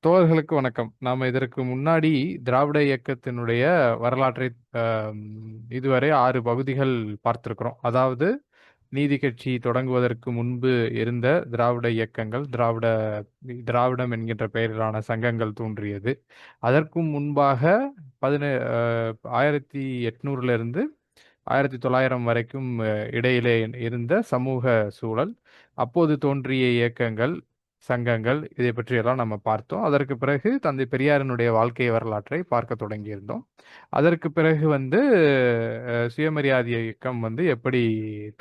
தோழர்களுக்கு வணக்கம். நாம இதற்கு முன்னாடி திராவிட இயக்கத்தினுடைய வரலாற்றை அம், இதுவரை 6 பகுதிகள் பார்த்திருக்கிறோம். அதாவது நீதி கட்சி தொடங்குவதற்கு முன்பு இருந்த திராவிட இயக்கங்கள், திராவிடம் என்கின்ற பெயரிலான சங்கங்கள் தோன்றியது. அதற்கும் முன்பாக 1800 இருந்து 1900 வரைக்கும் இடையிலே இருந்த சமூக சூழல், அப்போது தோன்றிய இயக்கங்கள், சங்கங்கள் இதை பற்றியெல்லாம் நம்ம பார்த்தோம். அதற்கு பிறகு தந்தை பெரியாரினுடைய வாழ்க்கை வரலாற்றை பார்க்க தொடங்கியிருந்தோம். அதற்கு பிறகு சுயமரியாதை இயக்கம் எப்படி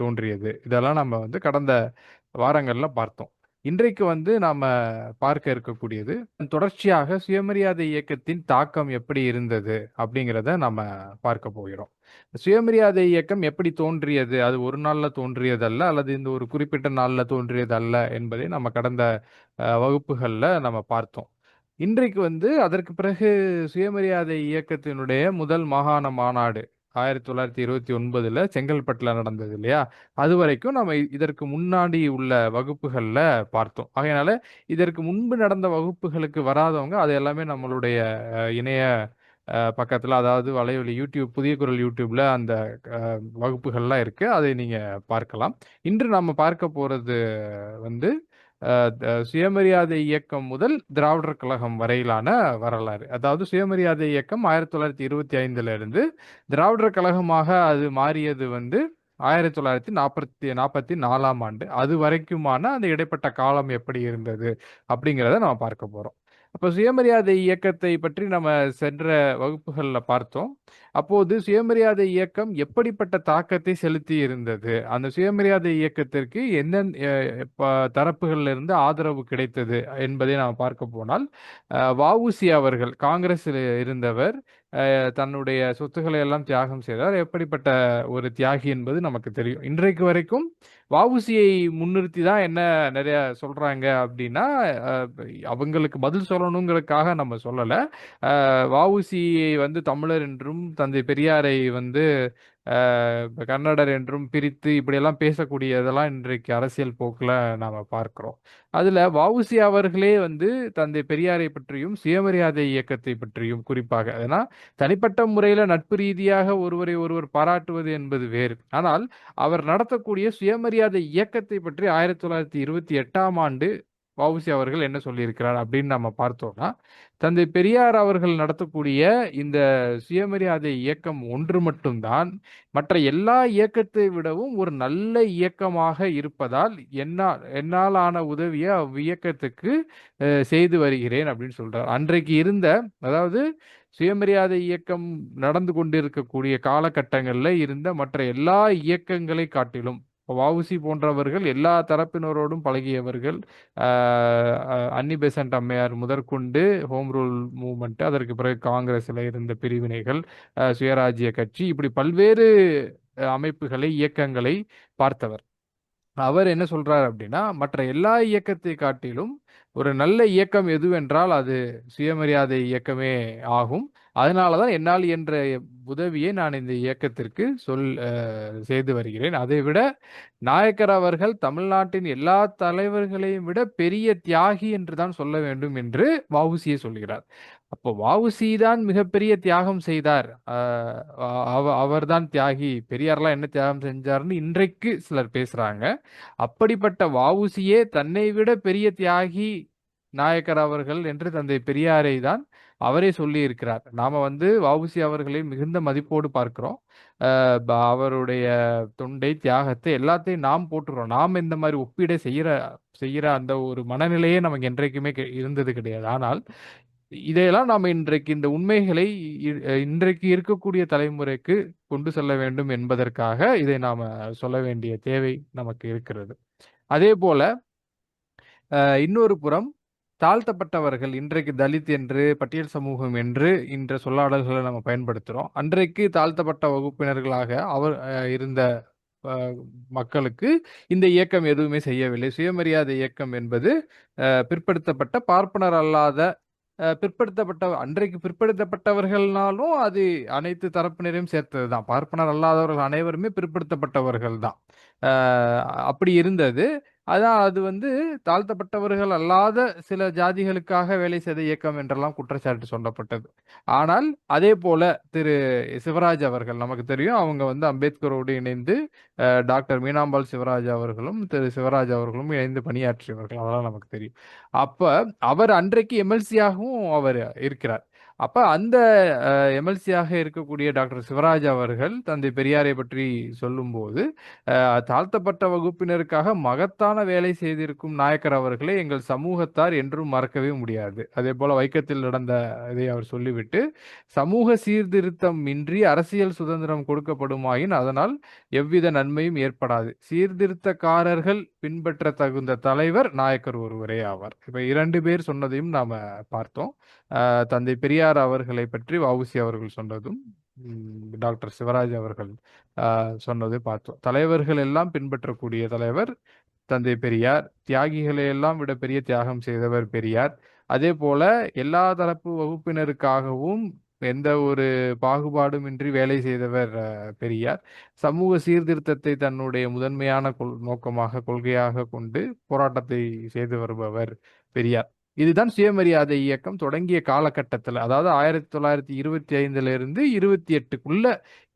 தோன்றியது, இதெல்லாம் நம்ம கடந்த வாரங்கள்ல பார்த்தோம். இன்றைக்கு நாம பார்க்க இருக்கக்கூடியது தொடர்ச்சியாக சுயமரியாதை இயக்கத்தின் தாக்கம் எப்படி இருந்தது அப்படிங்கிறத நம்ம பார்க்க போகிறோம். சுயமரியாதை இயக்கம் எப்படி தோன்றியது, அது ஒரு நாள்ல தோன்றியதல்ல, அல்லது இந்த ஒரு குறிப்பிட்ட நாள்ல தோன்றியதல்ல என்பதை நம்ம கடந்த வகுப்புகள்ல நம்ம பார்த்தோம். இன்றைக்கு அதற்கு பிறகு சுயமரியாதை இயக்கத்தினுடைய முதல் மாகாண மாநாடு 1929ல செங்கல்பட்டுல நடந்தது இல்லையா? அதுவரைக்கும் நம்ம இதற்கு முன்னாடி உள்ள வகுப்புகள்ல பார்த்தோம். ஆகையினால இதற்கு முன்பு நடந்த வகுப்புகளுக்கு வராதவங்க அது எல்லாமே நம்மளுடைய இணைய பக்கத்துல, அதாவது வலைவலி யூடியூப், புதிய குரல் யூடியூப்ல அந்த வகுப்புகள்லாம் இருக்கு. அதை நீங்க பார்க்கலாம். இன்று நாம பார்க்க போறது வந்து சுயமரியாதை இயக்கம் முதல் திராவிடர் கழகம் வரையிலான வரலாறு. அதாவது சுயமரியாதை இயக்கம் 1925ல இருந்து திராவிடர் கழகமாக அது மாறியது 1944ஆம் ஆண்டு. அது வரைக்குமான அந்த இடைப்பட்ட காலம் எப்படி இருந்தது அப்படிங்கிறத நம்ம பார்க்க போறோம். அப்ப சுயமரியாதை இயக்கத்தை பற்றி நம்ம சென்ற வகுப்புகள்ல பார்த்தோம். அப்போது சுயமரியாதை இயக்கம் எப்படிப்பட்ட தாக்கத்தை செலுத்தி இருந்தது, அந்த சுயமரியாதை இயக்கத்திற்கு தரப்புகள்ல இருந்து ஆதரவு கிடைத்தது என்பதை நாம் பார்க்க போனால், வஉசி அவர்கள் காங்கிரஸில் இருந்தவர், தன்னுடைய சொத்துக்களை எல்லாம் தியாகம் செய்தார். எப்படிப்பட்ட ஒரு தியாகி என்பது நமக்கு தெரியும். இன்றைக்கு வரைக்கும் வஉசியை முன்னிறுத்தி தான் என்ன நிறைய சொல்றாங்க அப்படின்னா, அஹ், அவங்களுக்கு பதில் சொல்லணுங்கிறதுக்காக நம்ம சொல்லல. வஉசியை தமிழர் என்றும் தந்தை பெரியாரை கன்னடர் என்றும் பிரித்து இப்படியெல்லாம் பேசக்கூடியதெல்லாம் இன்றைக்கு அரசியல் போக்குல நாம பார்க்கிறோம். அதுல வஉசி அவர்களே தந்தை பெரியாரை பற்றியும் சுயமரியாதை இயக்கத்தை பற்றியும் குறிப்பாக, ஏன்னா தனிப்பட்ட முறையில நட்பு ரீதியாக ஒருவரை ஒருவர் பாராட்டுவது என்பது வேறு. ஆனால் அவர் நடத்தக்கூடிய சுயமரியாதை இயக்கத்தை பற்றி 1928ஆம் ஆண்டு வஉசி அவர்கள் என்ன சொல்லியிருக்கிறார் அப்படின்னு நம்ம பார்த்தோம்னா, தந்தை பெரியார் அவர்கள் நடத்தக்கூடிய இந்த சுயமரியாதை இயக்கம் ஒன்று மட்டும்தான் மற்ற எல்லா இயக்கத்தை விடவும் ஒரு நல்ல இயக்கமாக இருப்பதால் என்னால் ஆன உதவியை அவ்வியக்கத்துக்கு செய்து வருகிறேன் அப்படின்னு சொல்றார். அன்றைக்கு இருந்த, அதாவது சுயமரியாதை இயக்கம் நடந்து கொண்டிருக்கக்கூடிய காலகட்டங்களில் இருந்த மற்ற எல்லா இயக்கங்களை காட்டிலும் வஉசி போன்றவர்கள் எல்லா தரப்பினரோடும் பழகியவர்கள். அன்னி பெசன்ட் அம்மையார் முதற்கொண்டு ஹோம் ரூல் மூவ்மெண்ட், அதற்கு பிறகு காங்கிரஸில் இருந்த பிரிவினைகள், சுயராஜ்ய கட்சி, இப்படி பல்வேறு அமைப்புகளை, இயக்கங்களை பார்த்தவர். அவர் என்ன சொல்றார் அப்படின்னா, மற்ற எல்லா இயக்கத்தை காட்டிலும் ஒரு நல்ல இயக்கம் எதுவென்றால் அது சுயமரியாதை இயக்கமே ஆகும். அதனாலதான் என்னால் என்ற உதவியை நான் இந்த இயக்கத்திற்கு செய்து வருகிறேன். அதை விட நாயக்கர் அவர்கள் தமிழ்நாட்டின் எல்லா தலைவர்களையும் விட பெரிய தியாகி என்று தான் சொல்ல வேண்டும் என்று வஉசியை சொல்கிறார். அப்போ வஉசி தான் மிகப்பெரிய தியாகம் செய்தார், அவர்தான் தியாகி, பெரியார்லாம் என்ன தியாகம் செஞ்சார்னு இன்றைக்கு சிலர் பேசுறாங்க. அப்படிப்பட்ட வஉசியே தன்னை விட பெரிய தியாகி நாயக்கர் அவர்கள் என்று தந்தை பெரியாரை தான் அவரே சொல்லி இருக்கிறார். நாம வஉசி அவர்களை மிகுந்த மதிப்போடு பார்க்கிறோம். அவருடைய தொண்டை, தியாகத்தை எல்லாத்தையும் நாம் போட்டுறோம். நாம் இந்த மாதிரி ஒப்பீடை செய்யற அந்த ஒரு மனநிலையே நமக்கு என்றைக்குமே இருந்தது கிடையாது. ஆனால் இதையெல்லாம் நாம் இன்றைக்கு இந்த உண்மைகளை இன்றைக்கு இருக்கக்கூடிய தலைமுறைக்கு கொண்டு செல்ல வேண்டும் என்பதற்காக இதை நாம சொல்ல வேண்டிய தேவை நமக்கு இருக்கிறது. அதே போல இன்னொரு புறம் தாழ்த்தப்பட்டவர்கள், இன்றைக்கு தலித் என்று, பட்டியல் சமூகம் என்று இன்ற சொல்லாடல்களை நம்ம பயன்படுத்துறோம். அன்றைக்கு தாழ்த்தப்பட்ட வகுப்பினர்களாக அவர் இருந்த மக்களுக்கு இந்த இயக்கம் எதுவுமே செய்யவில்லை. சுயமரியாதை இயக்கம் என்பது பிற்படுத்தப்பட்ட, பார்ப்பனர் அல்லாத, அன்றைக்கு பிற்படுத்தப்பட்டவர்கள்னாலும் அது அனைத்து தரப்பினரையும் சேர்த்தது தான். பார்ப்பனர் அல்லாதவர்கள் அனைவருமே பிற்படுத்தப்பட்டவர்கள் தான். அப்படி இருந்தது. அதான் அது வந்து தாழ்த்தப்பட்டவர்கள் அல்லாத சில ஜாதிகளுக்காக வேலை செய்த இயக்கம் என்றெல்லாம் குற்றச்சாட்டு சொல்லப்பட்டது. ஆனால் அதே போல திரு சிவராஜ் அவர்கள் நமக்கு தெரியும். அவங்க வந்து அம்பேத்கரோடு இணைந்து டாக்டர் மீனாம்பாள் சிவராஜ் அவர்களும், திரு சிவராஜ் அவர்களும் இணைந்து பணியாற்றியவர்கள். அதெல்லாம் நமக்கு தெரியும். அப்ப அவர் அன்றைக்கு எம்எல்சியாகவும் அவர் இருக்கிறார். அப்ப அந்த எம்எல்சியாக இருக்கக்கூடிய டாக்டர் சிவராஜ் அவர்கள் தந்தை பெரியாரை பற்றி சொல்லும்போது, தாழ்த்தப்பட்ட வகுப்பினருக்காக மகத்தான வேலை செய்திருக்கும் நாயக்கர் அவர்களை எங்கள் சமூகத்தார் என்றும் மறக்கவே முடியாது. அதேபோல வைக்கத்தில் நடந்த இதை அவர் சொல்லிவிட்டு, சமூக சீர்திருத்தம் இன்றி அரசியல் சுதந்திரம் கொடுக்கப்படுமாயின் அதனால் எவ்வித நன்மையும் ஏற்படாது. சீர்திருத்தக்காரர்கள் பின்பற்ற தகுந்த தலைவர் நாயக்கர் ஒருவரே ஆவார். இப்ப 2 பேர் சொன்னதையும் நாம பார்த்தோம். தந்தை பெரியார் அவர்களை பற்றி வ.உ.சி. அவர்கள் சொன்னதும், டாக்டர் சிவராஜ் அவர்கள் சொன்னதை பார்த்தோம். தலைவர்கள் எல்லாம் பின்பற்றக்கூடிய தலைவர் தந்தை பெரியார். தியாகிகளை எல்லாம் விட பெரிய தியாகம் செய்தவர் பெரியார். அதே போல எல்லா தரப்பு வகுப்பினருக்காகவும் எந்த ஒரு பாகுபாடுமின்றி வேலை செய்தவர் பெரியார். சமூக சீர்திருத்தத்தை தன்னுடைய முதன்மையான நோக்கமாக, கொள்கையாக கொண்டு போராட்டத்தை செய்து வருபவர் பெரியார். இதுதான் சுயமரியாதை இயக்கம் தொடங்கிய காலகட்டத்தில், அதாவது 1925 இருந்து 28க்குள்ள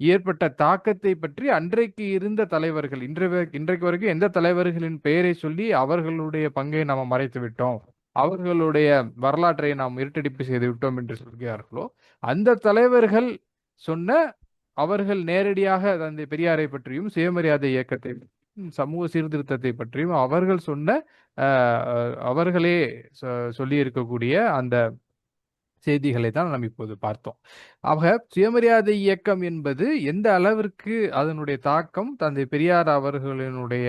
ஏற்பட்ட தாக்கத்தை பற்றி அன்றைக்கு இருந்த தலைவர்கள், இன்றைக்கு வரைக்கும் எந்த தலைவர்களின் பெயரை சொல்லி அவர்களுடைய பங்கை நாம் மறைத்து விட்டோம், அவர்களுடைய வரலாற்றை நாம் இருட்டடிப்பு செய்து விட்டோம் என்று சொல்கிறார்களோ, அந்த தலைவர்கள் சொன்ன, அவர்கள் நேரடியாக தந்தை பெரியாரை பற்றியும் சுயமரியாதை இயக்கத்தை சமூக சீர்திருத்தத்தை பற்றியும் அவர்கள் சொன்ன அவர்களே சொல்லி இருக்கக்கூடிய அந்த செய்திகளை தான் நாம் இப்போது பார்த்தோம். ஆக சுயமரியாதை இயக்கம் என்பது எந்த அளவிற்கு அதனுடைய தாக்கம் தந்தை பெரியார் அவர்களினுடைய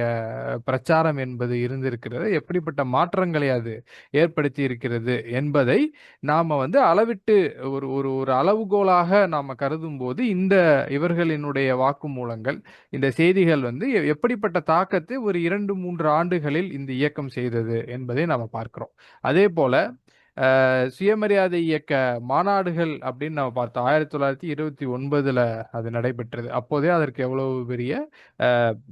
பிரச்சாரம் என்பது இருந்திருக்கிறது, எப்படிப்பட்ட மாற்றங்களை அது ஏற்படுத்தி இருக்கிறது என்பதை நாம வந்து அளவிட்டு ஒரு ஒரு ஒரு அளவுகோலாக நாம கருதும் போது இந்த இவர்களினுடைய வாக்குமூலங்கள், இந்த செய்திகள் வந்து எப்படிப்பட்ட தாக்கத்தை ஒரு 2-3 ஆண்டுகளில் இந்த இயக்கம் செய்தது என்பதை நாம பார்க்கிறோம். அதே போல சுயமரியாதை இயக்க மாநாடுகள் அப்படின்னு நம்ம பார்த்தோம். 1929ல அது நடைபெற்றது. அப்போதே அதற்கு எவ்வளவு பெரிய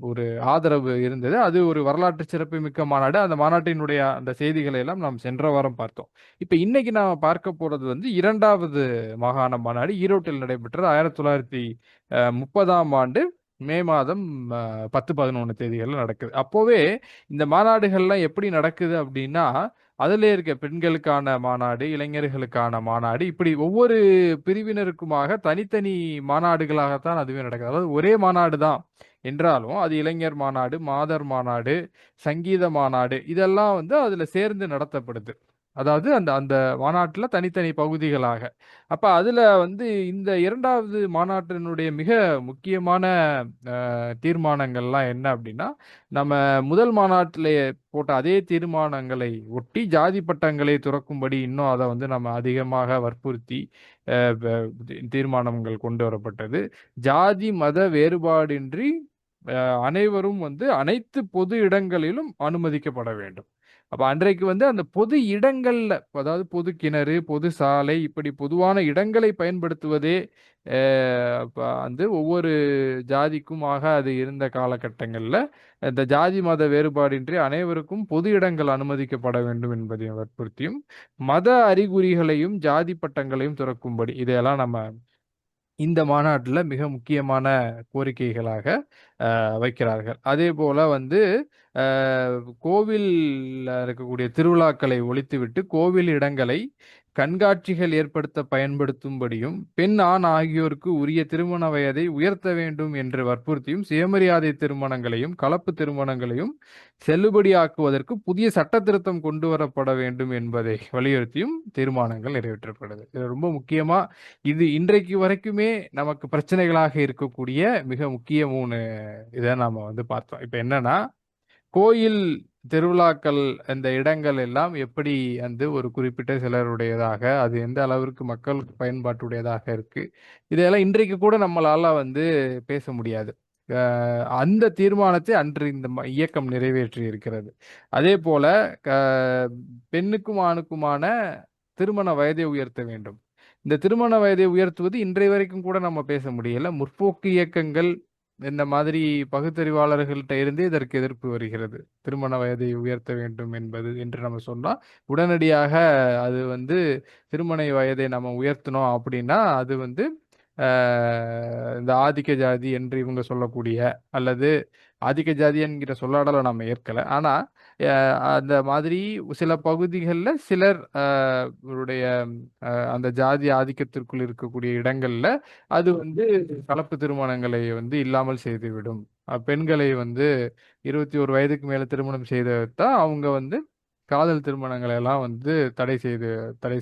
ஒரு ஆதரவு இருந்தது. அது ஒரு வரலாற்று சிறப்புமிக்க மாநாடு. அந்த மாநாட்டினுடைய அந்த செய்திகளை எல்லாம் நாம் சென்ற வாரம் பார்த்தோம். இப்ப இன்னைக்கு நாம பார்க்க போறது வந்து 2வது மாகாண மாநாடு ஈரோட்டில் நடைபெற்றது. 1930ஆம் ஆண்டு மே மாதம் 10, 11 தேதிகள்ல நடக்குது. அப்போவே இந்த மாநாடுகள்லாம் எப்படி நடக்குது அப்படின்னா, அதிலே இருக்க பெண்களுக்கான மாநாடு, இளைஞர்களுக்கான மாநாடு, இப்படி ஒவ்வொரு பிரிவினருக்குமாக தனித்தனி மாநாடுகளாகத்தான் அதுவே நடக்குது. அதாவது ஒரே மாநாடு தான் என்றாலும், அது இளைஞர் மாநாடு, மாதர் மாநாடு, சங்கீத மாநாடு இதெல்லாம் வந்து அதுல சேர்ந்து நடத்தப்படுது. அதாவது அந்த அந்த மாநாட்டுல தனித்தனி பகுதிகளாக. அப்ப அதுல வந்து இந்த 2வது மாநாட்டினுடைய மிக முக்கியமான தீர்மானங்கள்லாம் என்ன அப்படின்னா, நம்ம முதல் மாநாட்டிலே போட்ட அதே தீர்மானங்களை ஒட்டி ஜாதி பட்டங்களை துறக்கும்படி இன்னும் அதை வந்து நம்ம அதிகமாக வற்புறுத்தி தீர்மானங்கள் கொண்டு வரப்பட்டது. ஜாதி மத வேறுபாடின்றி அனைவரும் வந்து அனைத்து பொது இடங்களிலும் அனுமதிக்கப்பட வேண்டும். அப்ப அன்றைக்கு வந்து அந்த பொது இடங்கள்ல, அதாவது பொது கிணறு, பொது சாலை, இப்படி பொதுவான இடங்களை பயன்படுத்துவதே வந்து ஒவ்வொரு ஜாதிக்குமாக அது இருந்த காலகட்டங்கள்ல இந்த ஜாதி மத வேறுபாடின்றி அனைவருக்கும் பொது இடங்கள் அனுமதிக்கப்பட வேண்டும் என்பதை வற்புறுத்தியும், மத அறிகுறிகளையும் ஜாதி பட்டங்களையும் துறக்கும்படி இதையெல்லாம் நம்ம இந்த மாநாட்டுல மிக முக்கியமான கோரிக்கைகளாக வைக்கிறார்கள். அதே போல வந்து கோவில்ல இருக்கக்கூடிய திருவிழாக்களை ஒழித்துவிட்டு கோவில் இடங்களை கண்காட்சிகள் ஏற்படுத்த பயன்படுத்தும்படியும், பெண் ஆண் ஆகியோருக்கு உரிய திருமண வயதை உயர்த்த வேண்டும் என்று வற்புறுத்தியும், சுயமரியாதை திருமணங்களையும் கலப்பு திருமணங்களையும் செல்லுபடியாக்குவதற்கு புதிய சட்ட திருத்தம் கொண்டு வரப்பட வேண்டும் என்பதை வலியுறுத்தியும் தீர்மானங்கள் நிறைவேற்றப்படுது. இது ரொம்ப முக்கியமா, இது இன்றைக்கு வரைக்குமே நமக்கு பிரச்சனைகளாக இருக்கக்கூடிய மிக முக்கிய 3 இதை நாம வந்து பார்த்தோம். இப்ப என்னன்னா, கோயில் திருவிழாக்கள் இந்த இடங்கள் எல்லாம் எப்படி வந்து ஒரு குறிப்பிட்ட சிலருடையதாக, அது எந்த அளவிற்கு மக்கள் பயன்பாட்டுடையதாக இருக்கு, இதெல்லாம் இன்றைக்கு கூட நம்மளால வந்து பேச முடியாது. அந்த தீர்மானத்தை அன்று இந்த இயக்கம் நிறைவேற்றி இருக்கிறது. அதே போல பெண்ணுக்கும் ஆணுக்குமான திருமண வயதை உயர்த்த வேண்டும். இந்த திருமண வயதை உயர்த்துவது இன்றைய வரைக்கும் கூட நம்ம பேச முடியல. முற்போக்கு இயக்கங்கள் இந்த மாதிரி பகுத்தறிவாளர்கள்ட்ட இருந்தே இதற்கு எதிர்ப்பு வருகிறது. திருமண வயதை உயர்த்த வேண்டும் என்பது என்று நம்ம சொன்னா, உடனடியாக அது வந்து திருமண வயதை நம்ம உயர்த்தினோம் அப்படின்னா, அது வந்து இந்த ஆதிக்க ஜாதி என்று இவங்க சொல்லக்கூடிய, அல்லது ஆதிக்க ஜாதி என்கிற சொல்லாடலை நம்ம ஏற்கல. ஆனா அந்த மாதிரி சில பகுதிகளில் சிலர் உடைய அந்த ஜாதி ஆதிக்கத்திற்குள் இருக்கக்கூடிய இடங்கள்ல அது வந்து கலப்பு திருமணங்களை வந்து இல்லாமல் செய்துவிடும். பெண்களை வந்து 21 வயதுக்கு மேல திருமணம் செய்துவிட்டா அவங்க வந்து காதல் திருமணங்களை எல்லாம் வந்து தடை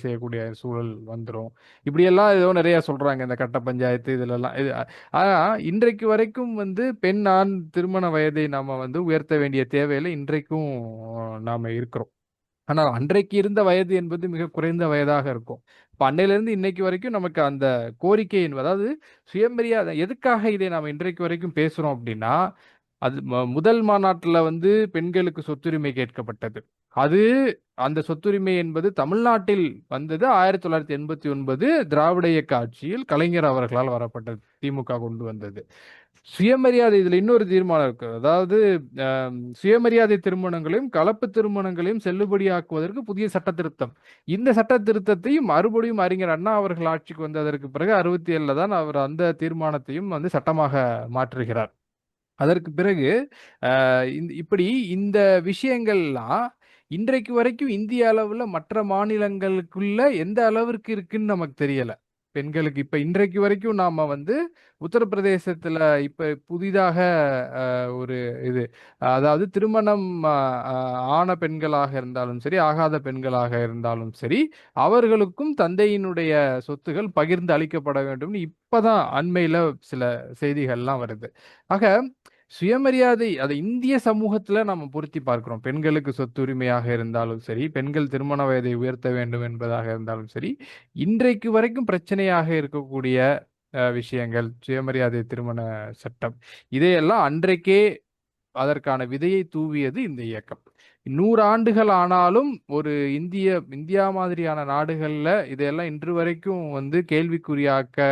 செய்யக்கூடிய சூழல் வந்துரும். இப்படியெல்லாம் ஏதோ நிறைய சொல்றாங்க இந்த கட்ட பஞ்சாயத்து இதுல எல்லாம் ஆனா இன்றைக்கு வரைக்கும் வந்து பெண் ஆண் திருமண வயதை நாம வந்து உயர்த்த வேண்டிய தேவையில இன்றைக்கும் நாம இருக்கிறோம். ஆனால் அன்றைக்கு இருந்த வயது என்பது மிக குறைந்த வயதாக இருக்கும். இப்ப அன்னையிலிருந்து இன்னைக்கு வரைக்கும் நமக்கு அந்த கோரிக்கை என்பது, அதாவது சுயமரியாதை, எதுக்காக இதை நாம் இன்றைக்கு வரைக்கும் பேசுறோம் அப்படின்னா, அது முதல் மாநாட்டுல வந்து பெண்களுக்கு சொத்துரிமை கேட்கப்பட்டது. அது அந்த சொத்துரிமை என்பது தமிழ்நாட்டில் வந்தது 1989 திராவிட இயக்க ஆட்சியில் கலைஞர் அவர்களால் வரப்பட்டது. திமுக கொண்டு வந்தது. சுயமரியாதை, இதுல இன்னொரு தீர்மானம் இருக்கு. அதாவது சுயமரியாதை திருமணங்களையும் கலப்பு திருமணங்களையும் செல்லுபடியாக்குவதற்கு புதிய சட்ட திருத்தம். இந்த சட்ட திருத்தத்தையும் மறுபடியும் அறிஞர் அண்ணா அவர்கள் ஆட்சிக்கு வந்ததற்கு பிறகு 67ல தான் அவர் அந்த தீர்மானத்தையும் வந்து சட்டமாக மாற்றுகிறார். அதற்கு பிறகு இப்படி இந்த விஷயங்கள்லாம் இன்றைக்கு வரைக்கும் இந்திய அளவுல மற்ற மாநிலங்களுக்குள்ள எந்த அளவிற்கு இருக்குன்னு நமக்கு தெரியல. பெண்களுக்கு இப்ப இன்றைக்கு வரைக்கும் நாம வந்து உத்தரப்பிரதேசத்துல இப்ப புதிதாக ஒரு இது, அதாவது திருமணம் ஆன பெண்களாக இருந்தாலும் சரி, ஆகாத பெண்களாக இருந்தாலும் சரி, அவர்களுக்கும் தந்தையினுடைய சொத்துகள் பகிர்ந்து அளிக்கப்பட வேண்டும்னு இப்பதான் அண்மையில சில செய்திகள்லாம் வருது. ஆக சுயமரியாதை அதை இந்திய சமூகத்துல நம்ம பொருத்தி பார்க்கிறோம். பெண்களுக்கு சொத்துரிமையாக இருந்தாலும் சரி, பெண்கள் திருமண வயதை உயர்த்த வேண்டும் என்பதாக இருந்தாலும் சரி, இன்றைக்கு வரைக்கும் பிரச்சனையாக இருக்கக்கூடிய விஷயங்கள், சுயமரியாதை திருமண சட்டம், இதையெல்லாம் அன்றைக்கே அதற்கான விதையை தூவியது இந்த இயக்கம். 100 ஆண்டுகள் ஆனாலும் ஒரு இந்தியா மாதிரியான நாடுகள்ல இதையெல்லாம் இன்று வரைக்கும் வந்து கேள்விக்குறியாக்க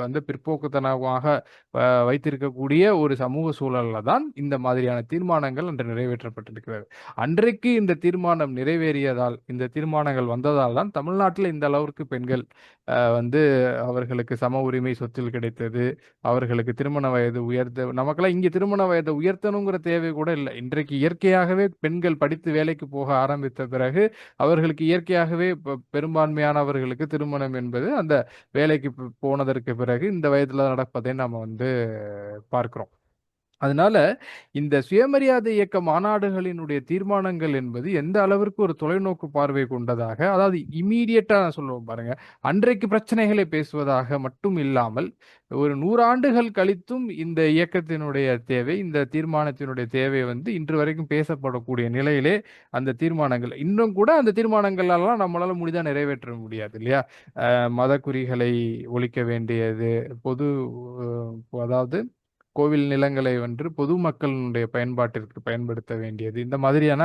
வந்து பிற்போக்குத்தனமாக வைத்திருக்கக்கூடிய ஒரு சமூக சூழல்ல தான் இந்த மாதிரியான தீர்மானங்கள் அன்று நிறைவேற்றப்பட்டிருக்கிறது. அன்றைக்கு இந்த தீர்மானம் நிறைவேறியதால், இந்த தீர்மானங்கள் வந்ததால் தான் தமிழ்நாட்டில் இந்த அளவிற்கு பெண்கள் வந்து அவர்களுக்கு சம உரிமை சொத்தில் கிடைத்தது. அவர்களுக்கு திருமண வயது நமக்கெல்லாம் இங்க திருமண வயதை உயர்த்தணுங்கிற தேவை கூட இல்லை. இன்றைக்கு இயற்கையாகவே பெண்கள் படித்து வேலைக்கு போக ஆரம்பித்த பிறகு அவர்களுக்கு இயற்கையாகவே பெரும்பான்மையானவர்களுக்கு திருமணம் என்பது அந்த வேலைக்கு போனதற்கு பிறகு இந்த வயதுல நடப்பதை நாம வந்து பார்க்கிறோம். அதனால இந்த சுயமரியாதை இயக்க மாநாடுகளினுடைய தீர்மானங்கள் என்பது எந்த அளவிற்கு ஒரு தொலைநோக்கு பார்வை கொண்டதாக, அதாவது இமீடியட்டா நான் சொல்லுவோம் பாருங்க, அன்றைக்கு பிரச்சனைகளை பேசுவதாக மட்டும் இல்லாமல், ஒரு 100 ஆண்டுகள் கழித்தும் இந்த இயக்கத்தினுடைய தேவை, இந்த தீர்மானத்தினுடைய தேவை வந்து இன்று வரைக்கும் பேசப்படக்கூடிய நிலையிலே அந்த தீர்மானங்கள் இன்னும் கூட அந்த தீர்மானங்களெல்லாம் நம்மளால முடிதா நிறைவேற்ற முடியாது இல்லையா? மத குறிகளை ஒழிக்க வேண்டியது, பொது அதாவது கோவில் நிலங்களை வென்று பொதுமக்களுடைய பயன்பாட்டிற்கு பயன்படுத்த வேண்டியது, இந்த மாதிரியான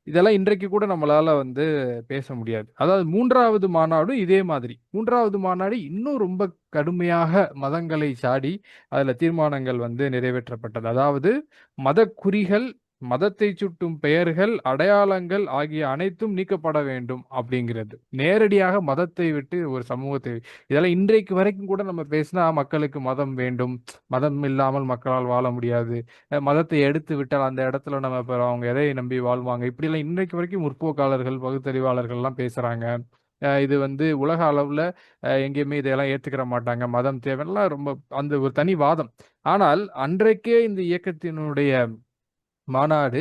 இதெல்லாம் இன்றைக்கு கூட நம்மளால வந்து பேச முடியாது. அதாவது 3வது மாநாடும் இதே மாதிரி. 3வது மாநாடு இன்னும் ரொம்ப கடுமையாக மதங்களை சாடி அதுல தீர்மானங்கள் வந்து நிறைவேற்றப்பட்டது. அதாவது மதக்குறிகள், மதத்தை சுட்டும் பெயர்கள், அடையாளங்கள் ஆகிய அனைத்தும் நீக்கப்பட வேண்டும் அப்படிங்கிறது. நேரடியாக மதத்தை விட்டு ஒரு சமூகத்தை, இதெல்லாம் இன்றைக்கு வரைக்கும் கூட நம்ம பேசினா மக்களுக்கு மதம் வேண்டும், மதம் இல்லாமல் மக்களால் வாழ முடியாது, மதத்தை எடுத்து விட்டால் அந்த இடத்துல நம்ம அவங்க எதை நம்பி வாழ்வாங்க, இப்படிலாம் இன்றைக்கு வரைக்கும் முற்போக்காளர்கள் பகுத்தறிவாளர்கள் எல்லாம் பேசுறாங்க. இது வந்து உலக அளவுல எங்கேயுமே இதையெல்லாம் ஏத்துக்கிற மாட்டாங்க, மதம் தேவையெல்லாம் ரொம்ப அந்த ஒரு தனி வாதம். ஆனால் அன்றைக்கே இந்த இயக்கத்தினுடைய மாநாடு